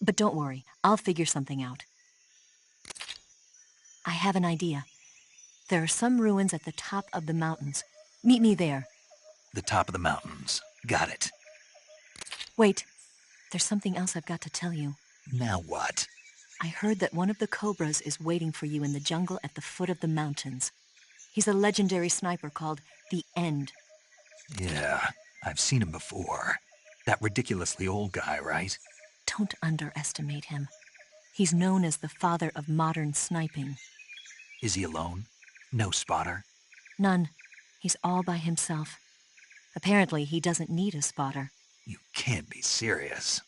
But don't worry, I'll figure something out. I have an idea. There are some ruins at the top of the mountains. Meet me there. The top of the mountains. Got it. Wait, there's something else I've got to tell you. Now what? I heard that one of the Cobras is waiting for you in the jungle at the foot of the mountains. He's a legendary sniper called The End. Yeah, I've seen him before. That ridiculously old guy, right? Don't underestimate him. He's known as the father of modern sniping. Is he alone? No spotter? None. He's all by himself. Apparently, he doesn't need a spotter. You can't be serious.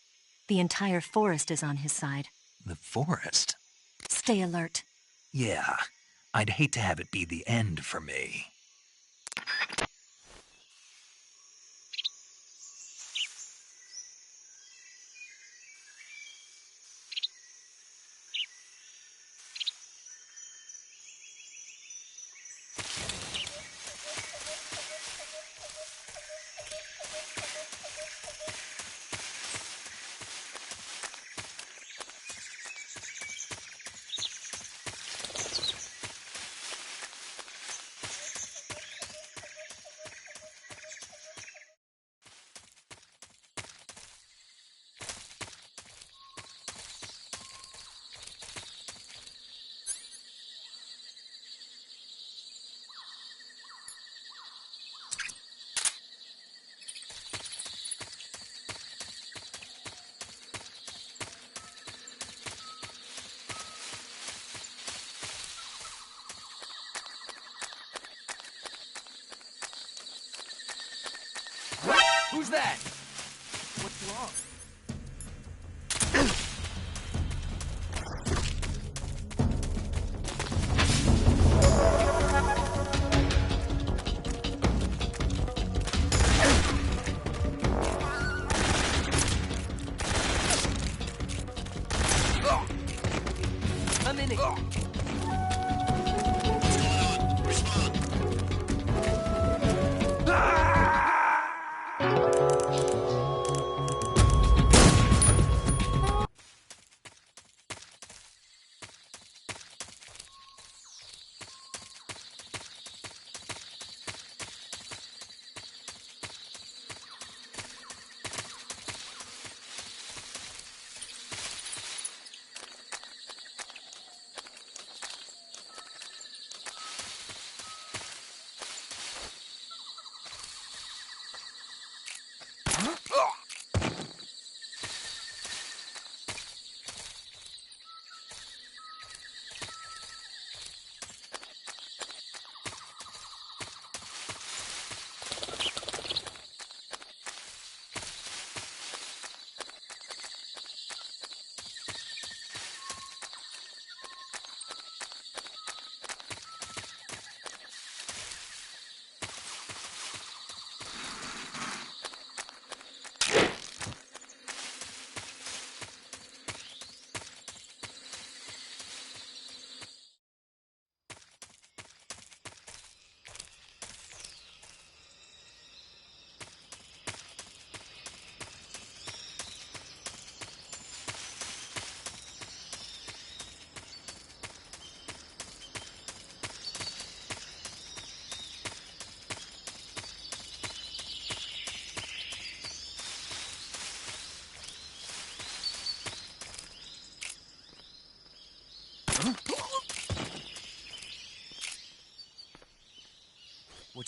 The entire forest is on his side. The forest? Stay alert. Yeah, I'd hate to have it be the end for me. Who's that? What's wrong? I'm in it.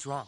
What's wrong?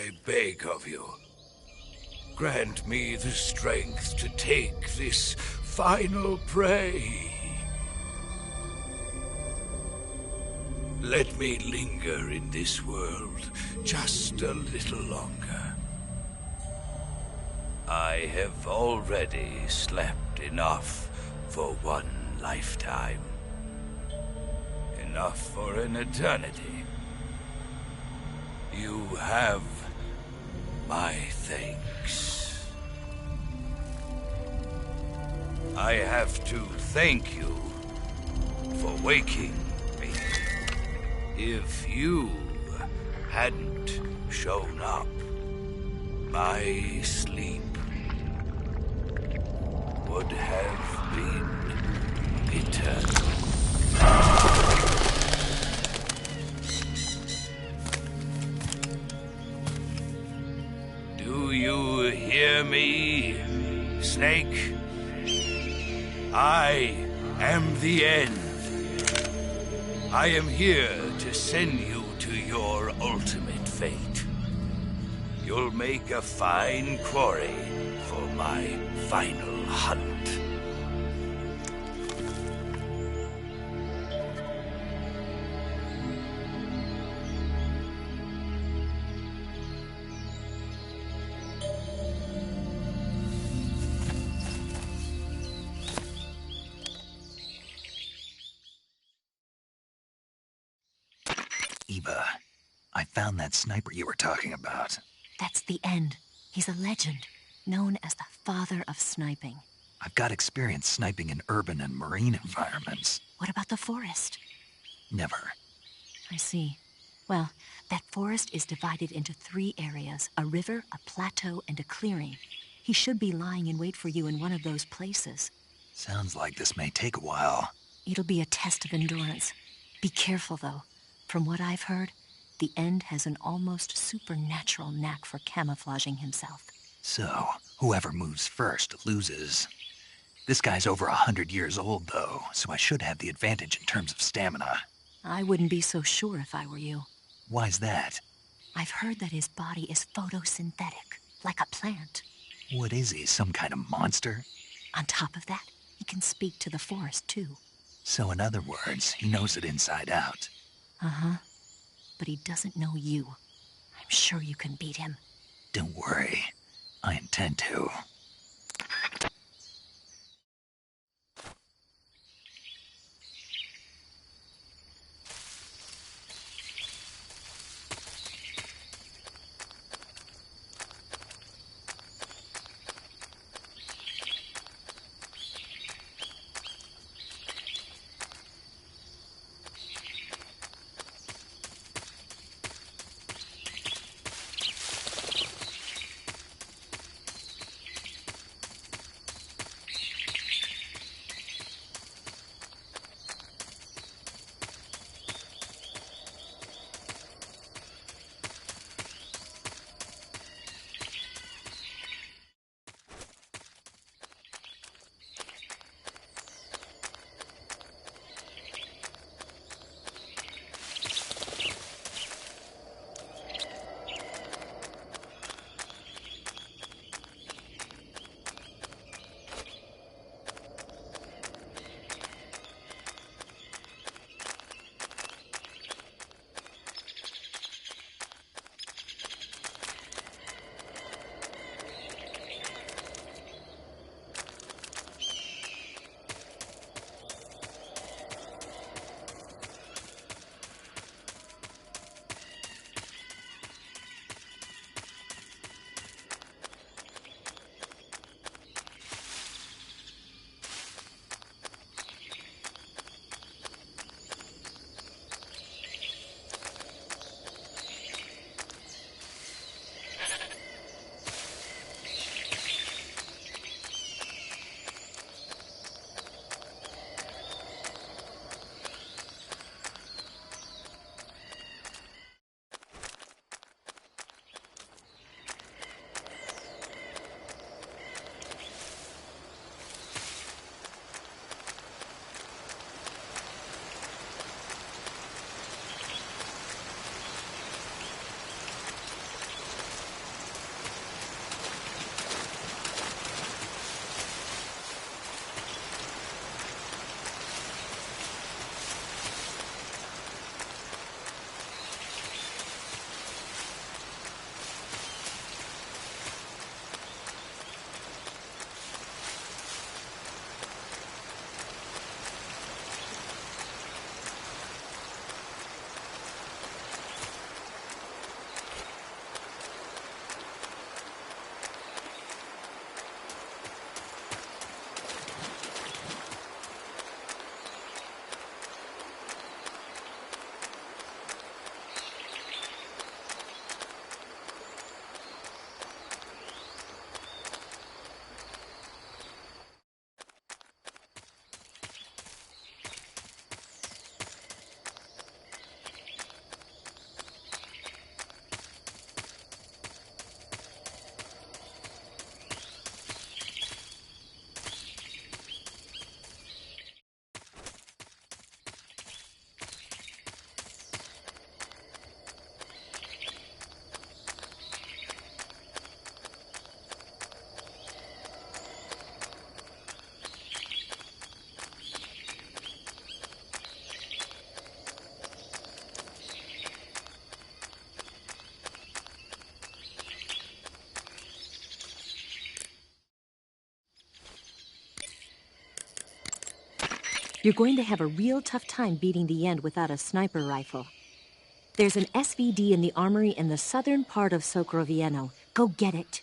I beg of you, grant me the strength to take this final prey. Let me linger in this world just a little longer. I have already slept enough for one lifetime. Enough for an eternity. You have my thanks. I have to thank you for waking me. If you hadn't shown up, my sleep would have been eternal. Do you hear me, Snake? I am the end. I am here to send you to your ultimate fate. You'll make a fine quarry for my final hunt. Eva, I found that sniper you were talking about. That's the end. He's a legend, known as the father of sniping. I've got experience sniping in urban and marine environments. What about the forest? Never. I see. Well, that forest is divided into 3 areas, a river, a plateau, and a clearing. He should be lying in wait for you in one of those places. Sounds like this may take a while. It'll be a test of endurance. Be careful, though. From what I've heard, the End has an almost supernatural knack for camouflaging himself. So, whoever moves first loses. This guy's over 100 years old, though, so I should have the advantage in terms of stamina. I wouldn't be so sure if I were you. Why's that? I've heard that his body is photosynthetic, like a plant. What is he, some kind of monster? On top of that, he can speak to the forest, too. So in other words, he knows it inside out. Uh-huh. But he doesn't know you. I'm sure you can beat him. Don't worry. I intend to. You're going to have a real tough time beating the end without a sniper rifle. There's an SVD in the armory in the southern part of Sokrovieno. Go get it.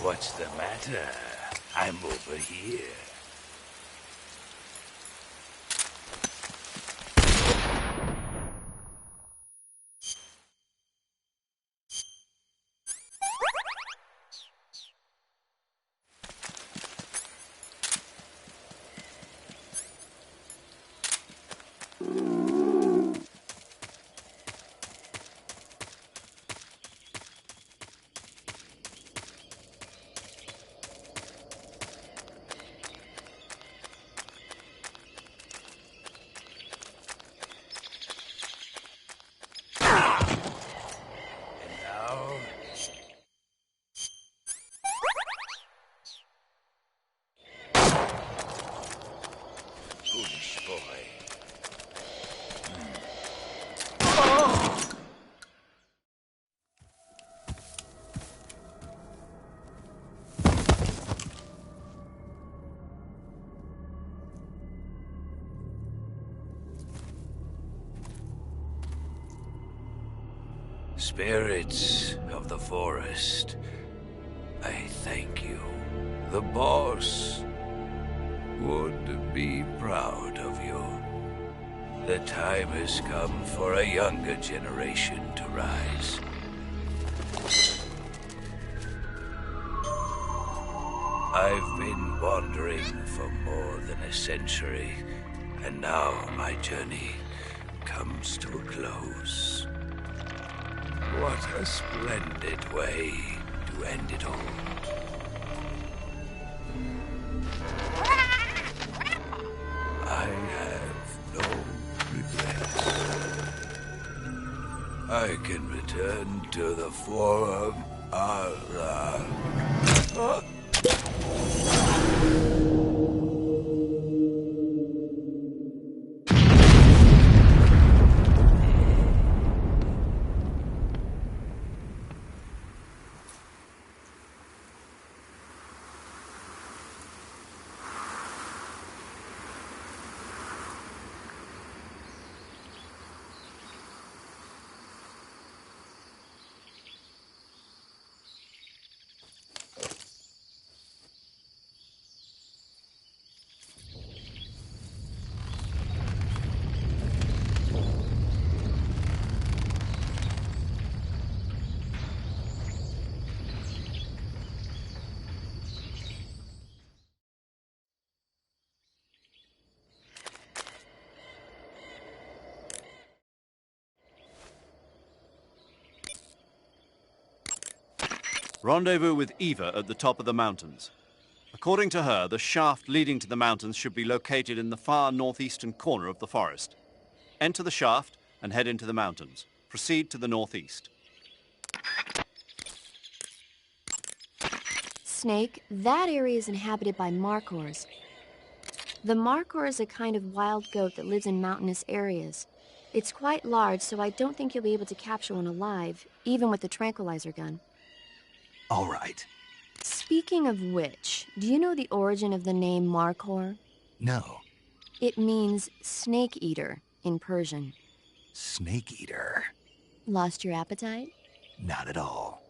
What's the matter? I'm over here. Spirits of the forest, I thank you. The boss would be proud of you. The time has come for a younger generation to rise. I've been wandering for more than a century, and now my journey comes to a close. What a splendid way to end it all. I have no regrets. I can return to the Forum Allah. Rendezvous with Eva at the top of the mountains. According to her, the shaft leading to the mountains should be located in the far northeastern corner of the forest. Enter the shaft and head into the mountains. Proceed to the northeast. Snake, that area is inhabited by Markhors. The Markhor is a kind of wild goat that lives in mountainous areas. It's quite large, so I don't think you'll be able to capture one alive, even with the tranquilizer gun. All right. Speaking of which, do you know the origin of the name Markhor? No. It means snake eater in Persian. Snake eater? Lost your appetite? Not at all.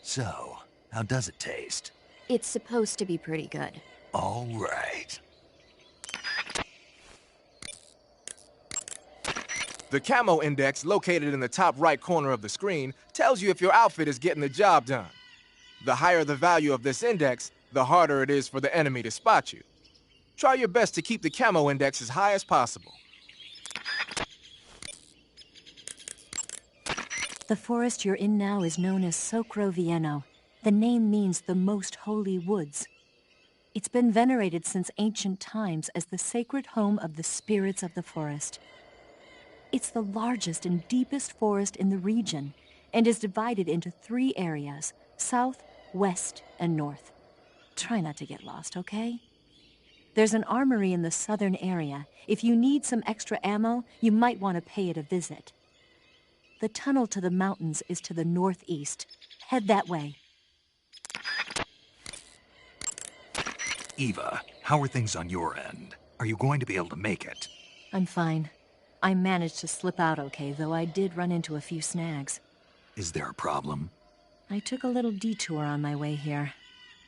So, how does it taste? It's supposed to be pretty good. All right. The camo index, located in the top right corner of the screen, tells you if your outfit is getting the job done. The higher the value of this index, the harder it is for the enemy to spot you. Try your best to keep the camo index as high as possible. The forest you're in now is known as Sokrovieno. The name means the most holy woods. It's been venerated since ancient times as the sacred home of the spirits of the forest. It's the largest and deepest forest in the region and is divided into 3 areas: south, west, and north. Try not to get lost, okay? There's an armory in the southern area. If you need some extra ammo, you might want to pay it a visit. The tunnel to the mountains is to the northeast. Head that way. Eva, how are things on your end? Are you going to be able to make it? I'm fine. I managed to slip out okay, though I did run into a few snags. Is there a problem? I took a little detour on my way here.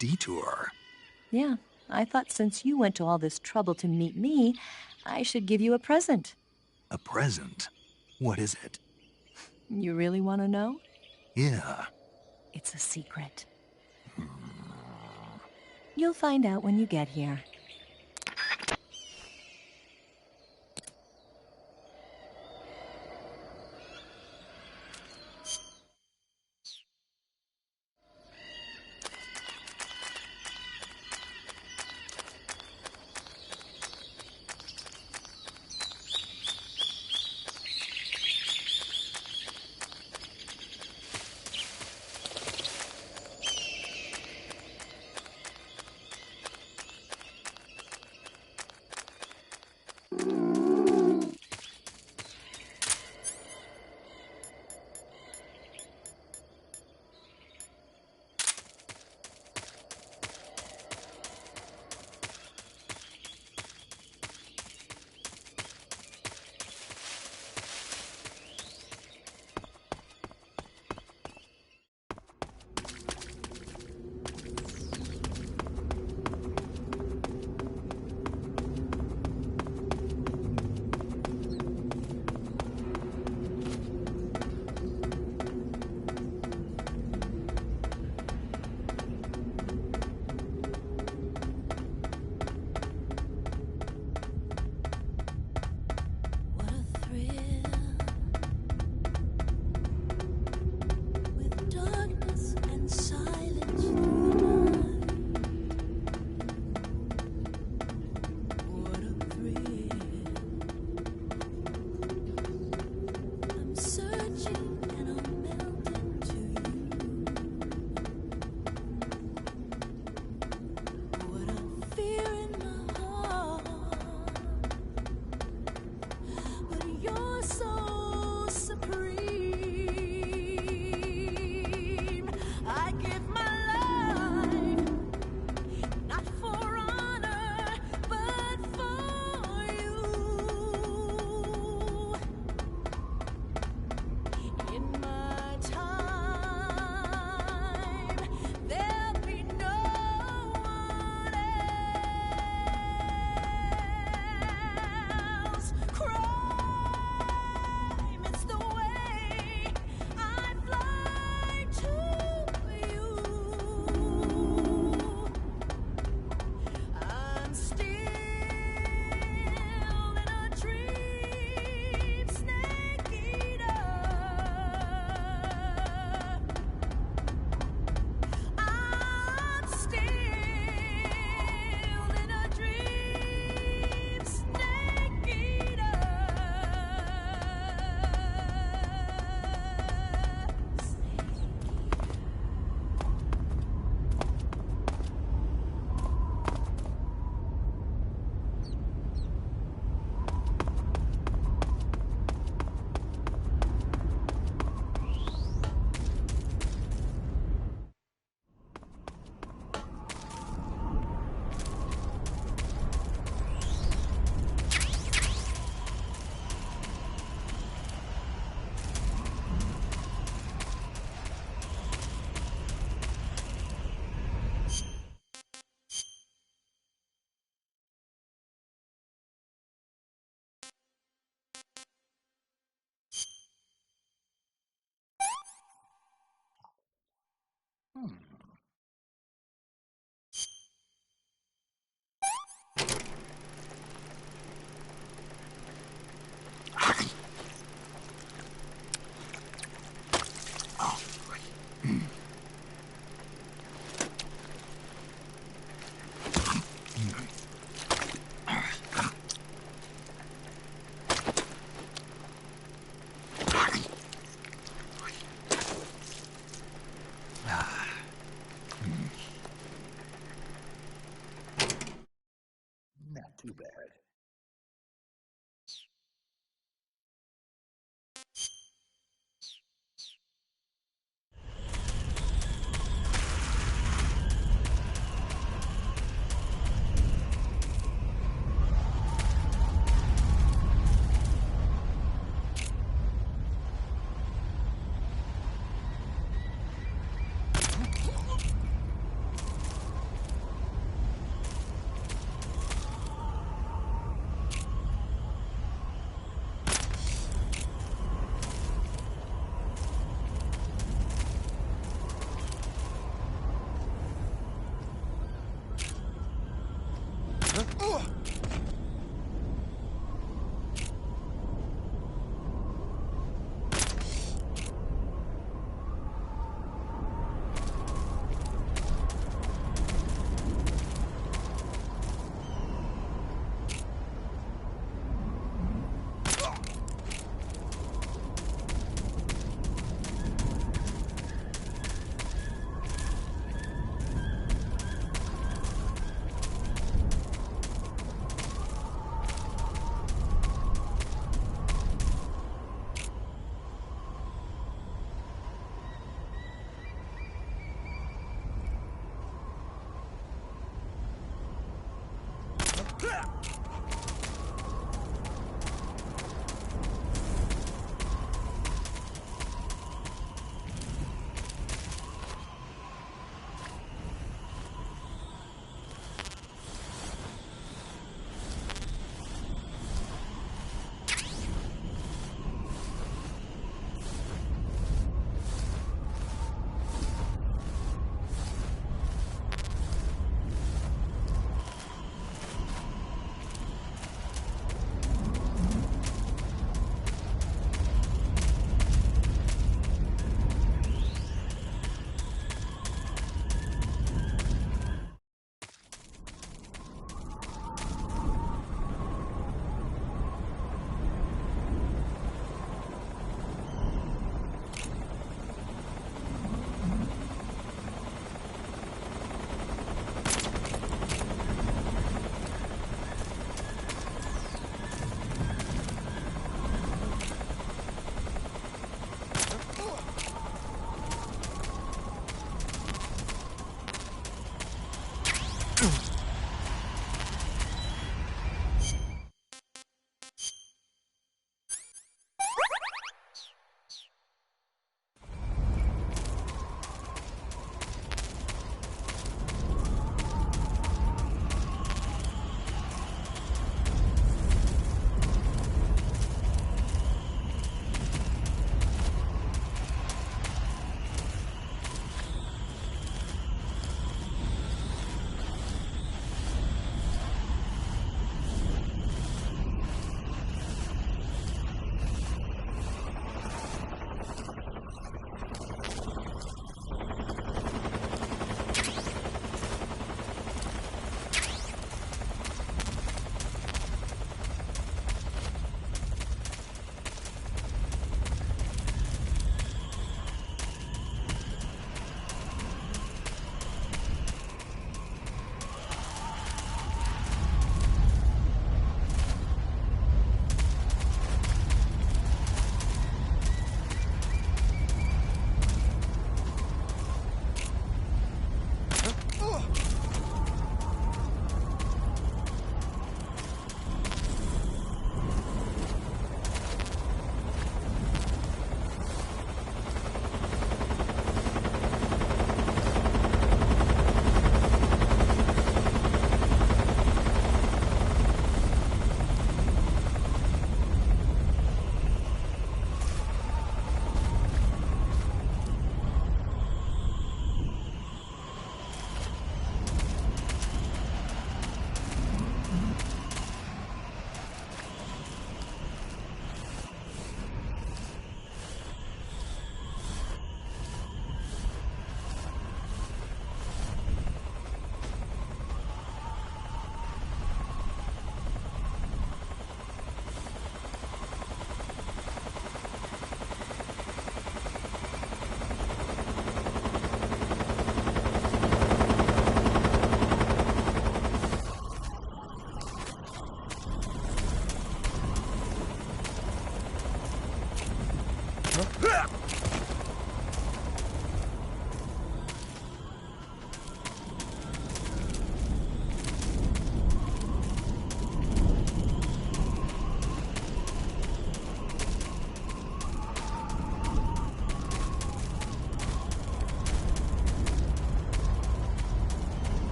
detour. Yeah, I thought since you went to all this trouble to meet me, I should give you a present. A present? What is it? You really want to know? Yeah. It's a secret. You'll find out when you get here.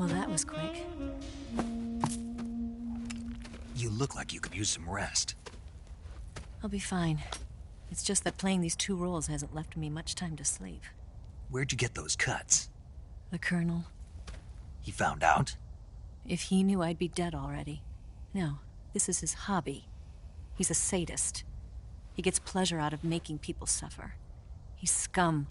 Well, that was quick. You look like you could use some rest. I'll be fine. It's just that playing these 2 roles hasn't left me much time to sleep. Where'd you get those cuts? The Colonel. He found out? If he knew, I'd be dead already. No, this is his hobby. He's a sadist. He gets pleasure out of making people suffer. He's scum.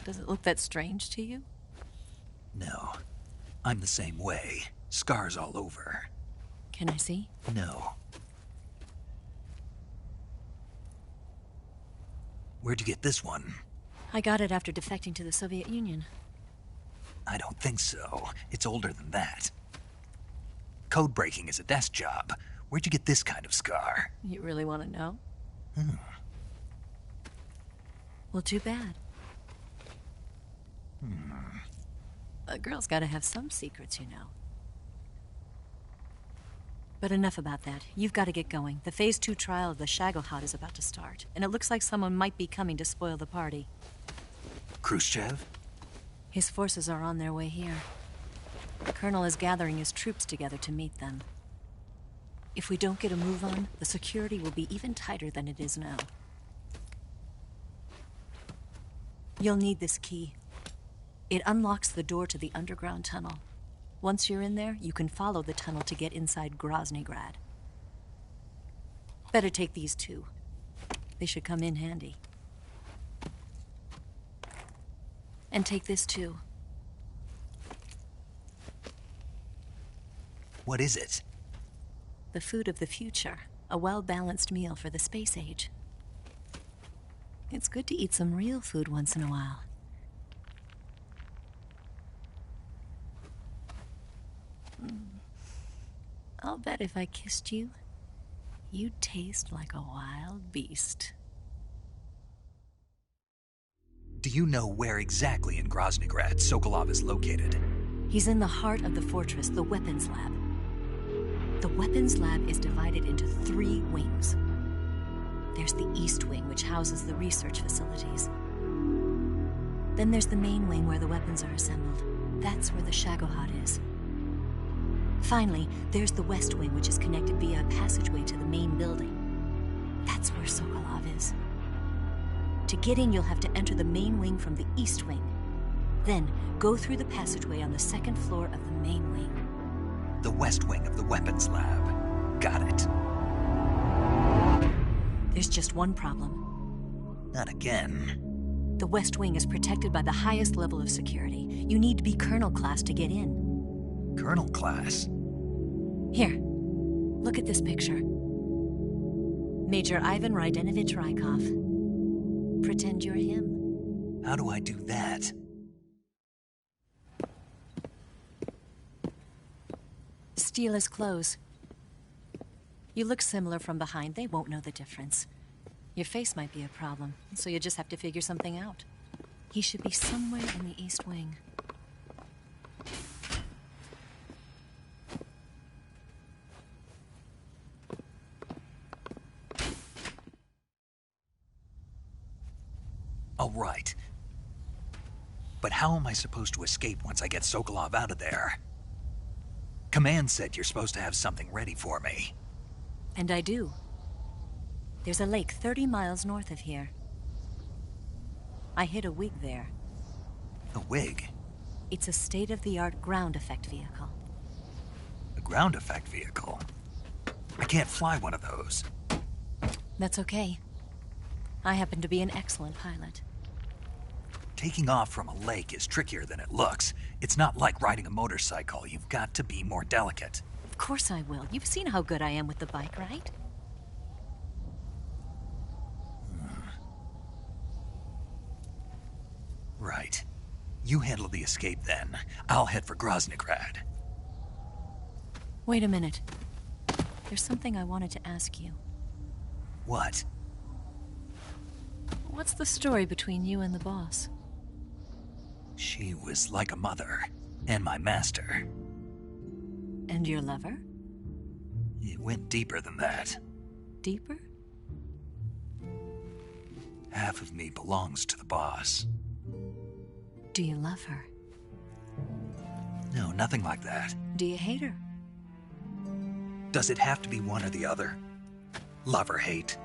Does it look that strange to you? No. I'm the same way. Scars all over. Can I see? No. Where'd you get this one? I got it after defecting to the Soviet Union. I don't think so. It's older than that. Code breaking is a desk job. Where'd you get this kind of scar? You really want to know? Well, too bad. A girl's gotta have some secrets, you know. But enough about that. You've got to get going. The Phase 2 trial of the Shagohod is about to start, and it looks like someone might be coming to spoil the party. Khrushchev? His forces are on their way here. The Colonel is gathering his troops together to meet them. If we don't get a move on, the security will be even tighter than it is now. You'll need this key. It unlocks the door to the underground tunnel. Once you're in there, you can follow the tunnel to get inside Groznygrad. Better take these 2. They should come in handy. And take this too. What is it? The food of the future. A well-balanced meal for the space age. It's good to eat some real food once in a while. I'll bet if I kissed you, you'd taste like a wild beast. Do you know where exactly in Groznygrad Sokolov is located? He's in the heart of the fortress, the weapons lab. The weapons lab is divided into 3 wings. There's the East Wing, which houses the research facilities. Then there's the main wing where the weapons are assembled. That's where the Shagohod is. Finally, there's the West Wing, which is connected via a passageway to the main building. That's where Sokolov is. To get in, you'll have to enter the main wing from the East Wing. Then, go through the passageway on the 2nd floor of the main wing. The West Wing of the weapons lab. Got it. There's just one problem. Not again. The West Wing is protected by the highest level of security. You need to be Colonel class to get in. Colonel class? Here, look at this picture. Major Ivan Rydenovich Rykov. Pretend you're him. How do I do that? Steal his clothes. You look similar from behind. They won't know the difference. Your face might be a problem, so you just have to figure something out. He should be somewhere in the East Wing. All right. But how am I supposed to escape once I get Sokolov out of there? Command said you're supposed to have something ready for me. And I do. There's a lake 30 miles north of here. I hid a wig there. A wig? It's a state-of-the-art ground effect vehicle. A ground effect vehicle? I can't fly one of those. That's okay. I happen to be an excellent pilot. Taking off from a lake is trickier than it looks. It's not like riding a motorcycle. You've got to be more delicate. Of course I will. You've seen how good I am with the bike, right? Right. You handle the escape then. I'll head for Groznygrad. Wait a minute. There's something I wanted to ask you. What? What's the story between you and the boss? She was like a mother, and my master. And your lover? It went deeper than that. Deeper? Half of me belongs to the boss. Do you love her? No, nothing like that. Do you hate her? Does it have to be one or the other? Love or hate?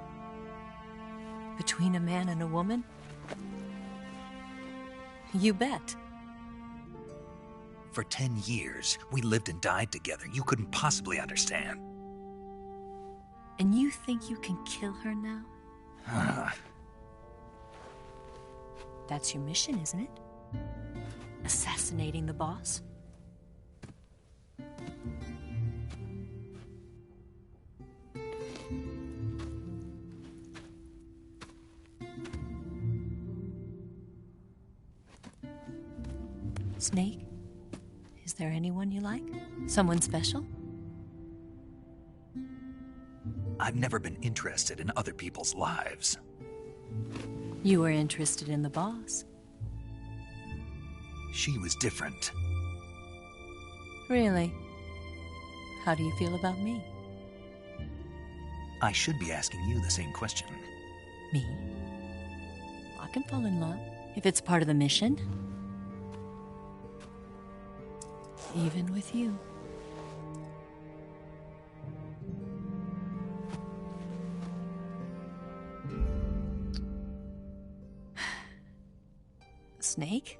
Between a man and a woman? You bet. For 10 years, we lived and died together. You couldn't possibly understand. And you think you can kill her now? That's your mission, isn't it? Assassinating the boss? Snake? Is there anyone you like? Someone special? I've never been interested in other people's lives. You were interested in the boss. She was different. Really? How do you feel about me? I should be asking you the same question. Me? I can fall in love if it's part of the mission. Even with you. Snake?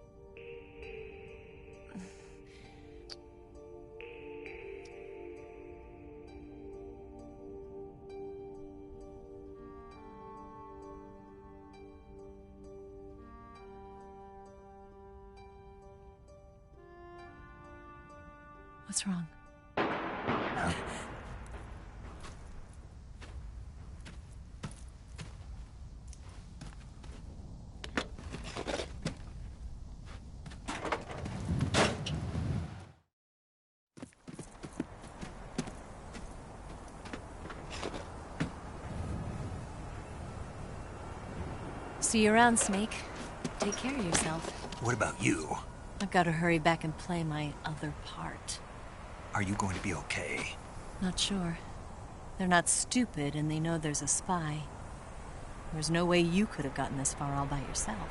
What's wrong? See you around, Snake. Take care of yourself. What about you? I've got to hurry back and play my other part. Are you going to be okay? Not sure. They're not stupid, and they know there's a spy. There's no way you could have gotten this far all by yourself.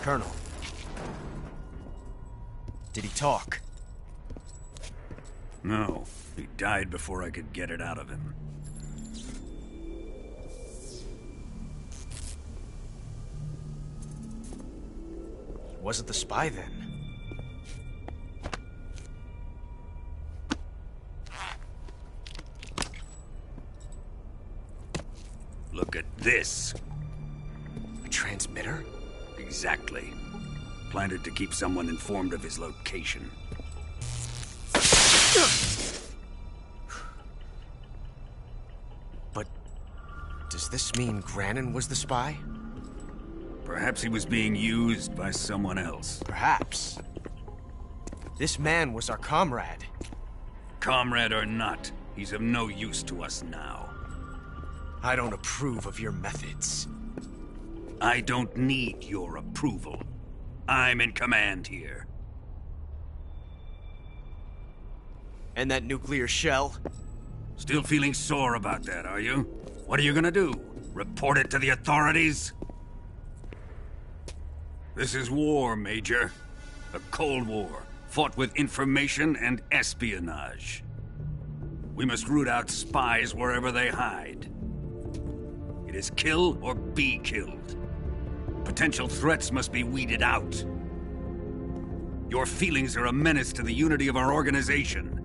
Colonel. Did he talk? No. He died before I could get it out of him. Wasn't the spy then? Look at this. A transmitter? Exactly. Planted to keep someone informed of his location. But does this mean Granin was the spy? Perhaps he was being used by someone else. Perhaps. This man was our comrade. Comrade or not, he's of no use to us now. I don't approve of your methods. I don't need your approval. I'm in command here. And that nuclear shell? Still feeling sore about that, are you? What are you gonna do? Report it to the authorities? This is war, Major. A Cold War, fought with information and espionage. We must root out spies wherever they hide. It is kill or be killed. Potential threats must be weeded out. Your feelings are a menace to the unity of our organization.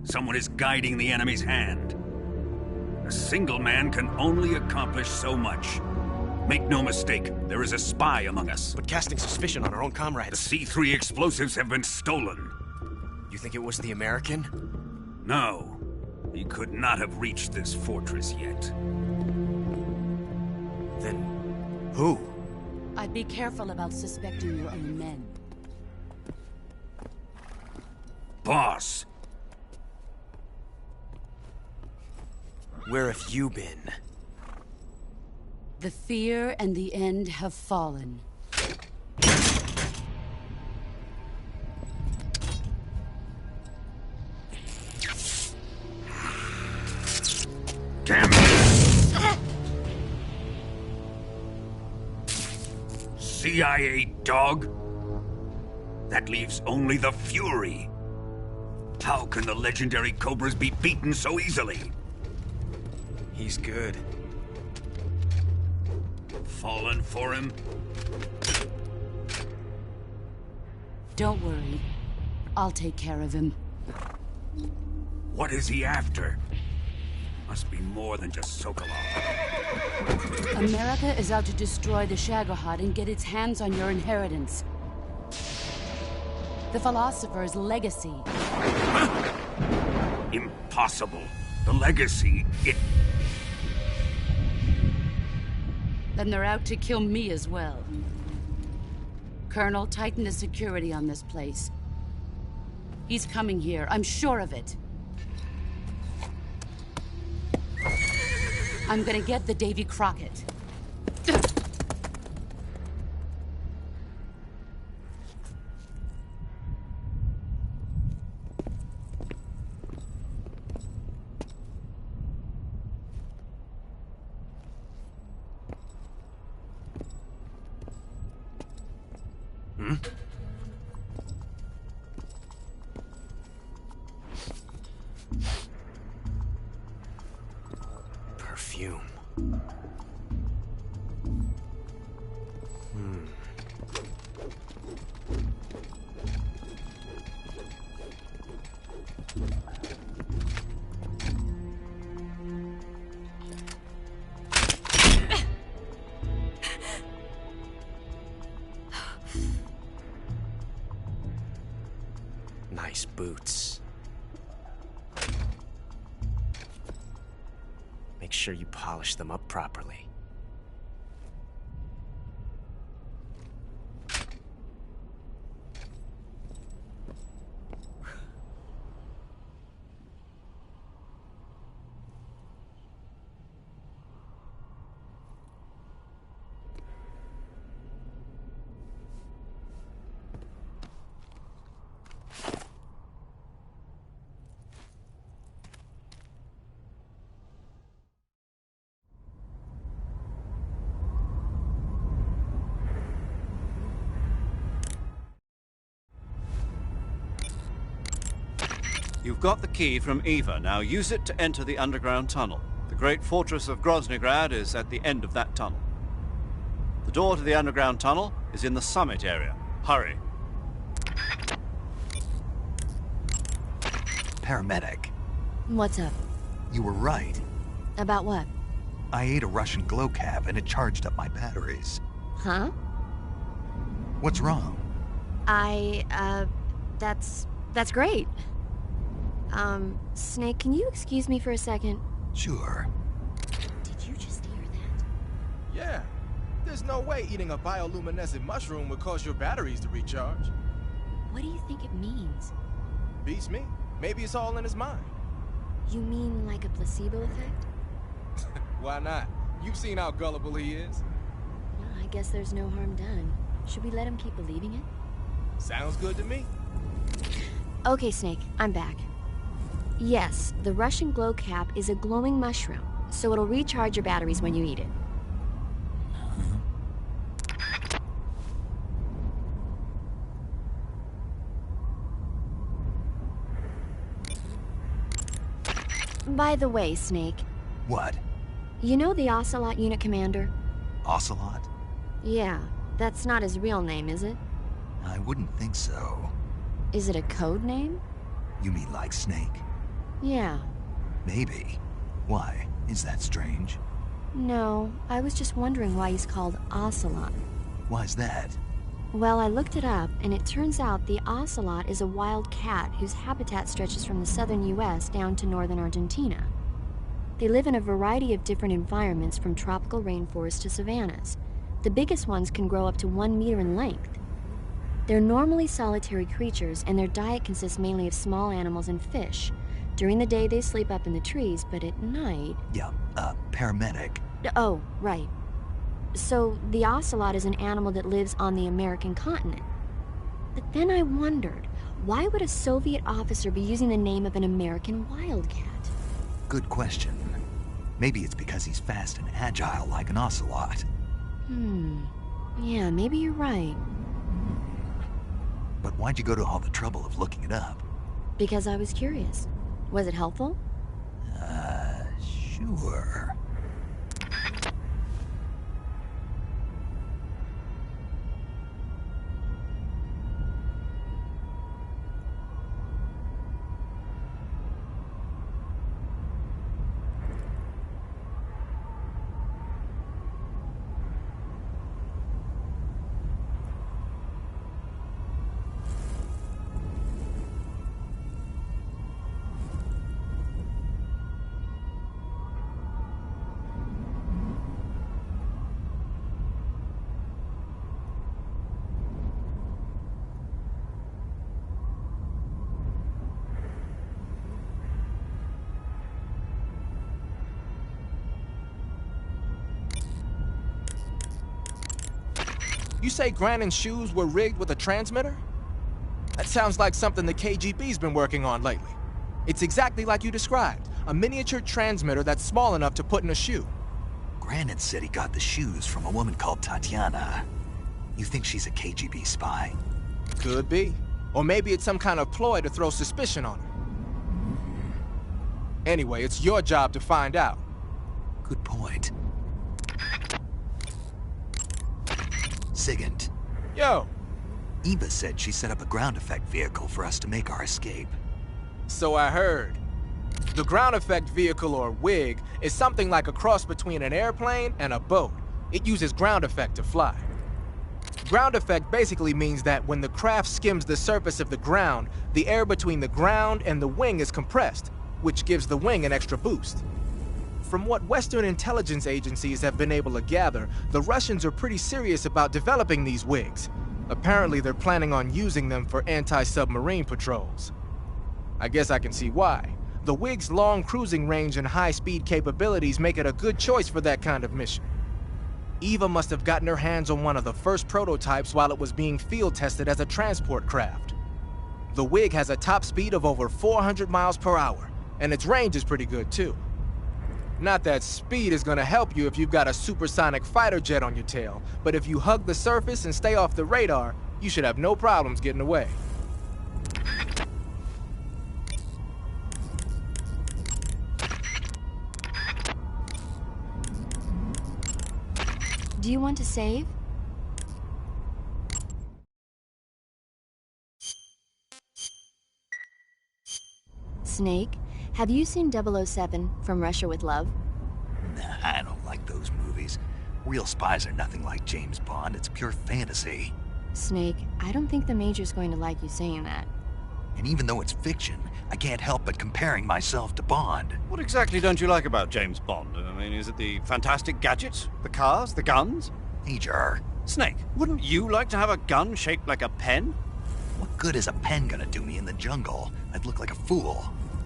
Someone is guiding the enemy's hand. A single man can only accomplish so much. Make no mistake, there is a spy among us. But casting suspicion on our own comrades... The C3 explosives have been stolen. You think it was the American? No. He could not have reached this fortress yet. Then... who? I'd be careful about suspecting your own men. Boss! Where have you been? The fear and the end have fallen. Damn it! CIA dog? That leaves only the Fury. How can the legendary Cobras be beaten so easily? He's good. Fallen for him? Don't worry. I'll take care of him. What is he after? Must be more than just Sokolov. America is out to destroy the Shagohod and get its hands on your inheritance. The Philosopher's legacy. Impossible. The legacy, it... Then they're out to kill me as well. Colonel, tighten the security on this place. He's coming here, I'm sure of it. I'm gonna get the Davy Crockett. Perfume. Nice boots. Make sure you polish them up properly. You've got the key from Eva. Now use it to enter the underground tunnel. The great fortress of Groznygrad is at the end of that tunnel. The door to the underground tunnel is in the summit area. Hurry. Paramedic, What's up? you were right. About what? I ate a Russian glow cap and it charged up my batteries. Huh? What's wrong? That's great. Snake, can you excuse me for a second? Sure. Did you just hear that? Yeah. There's no way eating a bioluminescent mushroom would cause your batteries to recharge. What do you think it means? Beats me. Maybe it's all in his mind. You mean like a placebo effect? Why not? You've seen how gullible he is. Well, I guess there's no harm done. Should we let him keep believing it? Sounds good to me. Okay, Snake, I'm back. Yes, the Russian glow cap is a glowing mushroom, so it'll recharge your batteries when you eat it. By the way, Snake. What? You know the Ocelot unit commander? Ocelot? Yeah, that's not his real name, is it? I wouldn't think so. Is it a code name? You mean like Snake? Yeah. Maybe. Why? Is that strange? No, I was just wondering why he's called Ocelot. Why's that? Well, I looked it up, and it turns out the ocelot is a wild cat whose habitat stretches from the southern US down to northern Argentina. They live in a variety of different environments, from tropical rainforests to savannas. The biggest ones can grow up to 1 meter in length. They're normally solitary creatures, and their diet consists mainly of small animals and fish. During the day, they sleep up in the trees, but at night... Yeah, paramedic. Oh, right. So, the ocelot is an animal that lives on the American continent. But then I wondered, why would a Soviet officer be using the name of an American wildcat? Good question. Maybe it's because he's fast and agile like an ocelot. Yeah, maybe you're right. But why'd you go to all the trouble of looking it up? Because I was curious. Was it helpful? Sure. You say Granin's shoes were rigged with a transmitter? That sounds like something the KGB's been working on lately. It's exactly like you described, a miniature transmitter that's small enough to put in a shoe. Granin said he got the shoes from a woman called Tatiana. You think she's a KGB spy? Could be. Or maybe it's some kind of ploy to throw suspicion on her. Anyway, it's your job to find out. Good point. Sigint. Yo! Eva said she set up a ground effect vehicle for us to make our escape. So I heard. The ground effect vehicle, or WIG, is something like a cross between an airplane and a boat. It uses ground effect to fly. Ground effect basically means that when the craft skims the surface of the ground, the air between the ground and the wing is compressed, which gives the wing an extra boost. From what Western intelligence agencies have been able to gather, the Russians are pretty serious about developing these WIGs. Apparently, they're planning on using them for anti-submarine patrols. I guess I can see why. The WIG's long cruising range and high-speed capabilities make it a good choice for that kind of mission. Eva must have gotten her hands on one of the first prototypes while it was being field tested as a transport craft. The WIG has a top speed of over 400 miles per hour, and its range is pretty good too. Not that speed is gonna help you if you've got a supersonic fighter jet on your tail, but if you hug the surface and stay off the radar, you should have no problems getting away. Do you want to save? Snake, have you seen 007 from Russia with Love? Nah, I don't like those movies. Real spies are nothing like James Bond. It's pure fantasy. Snake, I don't think the Major's going to like you saying that. And even though it's fiction, I can't help but comparing myself to Bond. What exactly don't you like about James Bond? I mean, is it the fantastic gadgets? The cars? The guns? Major. Snake, wouldn't you like to have a gun shaped like a pen? What good is a pen gonna do me in the jungle? I'd look like a fool.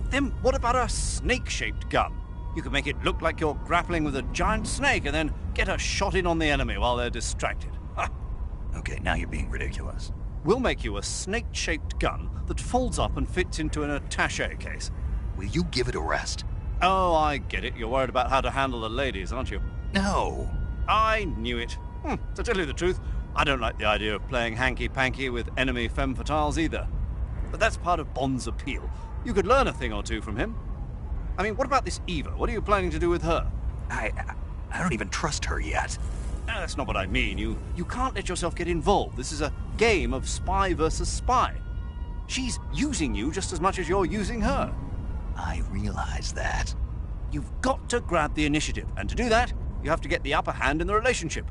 Then what about a snake-shaped gun? You could make it look like you're grappling with a giant snake and then get a shot in on the enemy while they're distracted. Ha! Okay, now you're being ridiculous. We'll make you a snake-shaped gun that folds up and fits into an attaché case. Will you give it a rest? Oh, I get it. You're worried about how to handle the ladies, aren't you? No. I knew it. To tell you the truth, I don't like the idea of playing hanky-panky with enemy femme fatales either. But that's part of Bond's appeal. You could learn a thing or two from him. I mean, what about this Eva? What are you planning to do with her? I don't even trust her yet. No, that's not what I mean. You can't let yourself get involved. This is a game of spy versus spy. She's using you just as much as you're using her. I realize that. You've got to grab the initiative, and to do that, you have to get the upper hand in the relationship.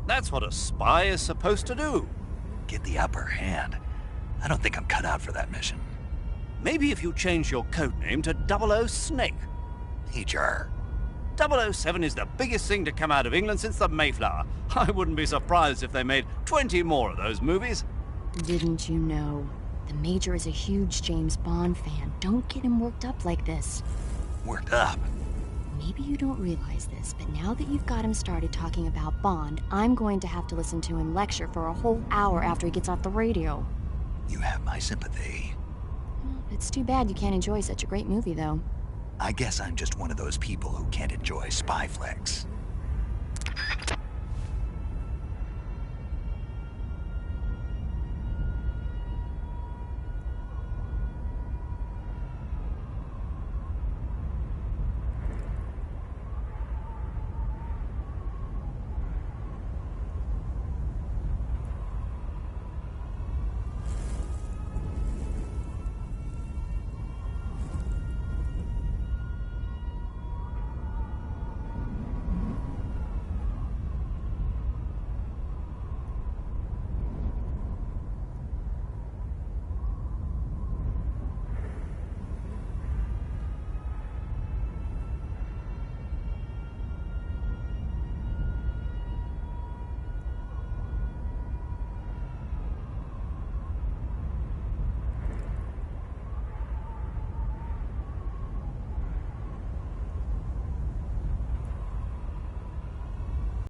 That's what a spy is supposed to do. Get the upper hand? I don't think I'm cut out for that mission. Maybe if you change your codename to 00 Snake. Major. 007 is the biggest thing to come out of England since the Mayflower. I wouldn't be surprised if they made 20 more of those movies. Didn't you know? The Major is a huge James Bond fan. Don't get him worked up like this. Worked up? Maybe you don't realize this, but now that you've got him started talking about Bond, I'm going to have to listen to him lecture for a whole hour after he gets off the radio. You have my sympathy. It's too bad you can't enjoy such a great movie, though. I guess I'm just one of those people who can't enjoy spy flicks.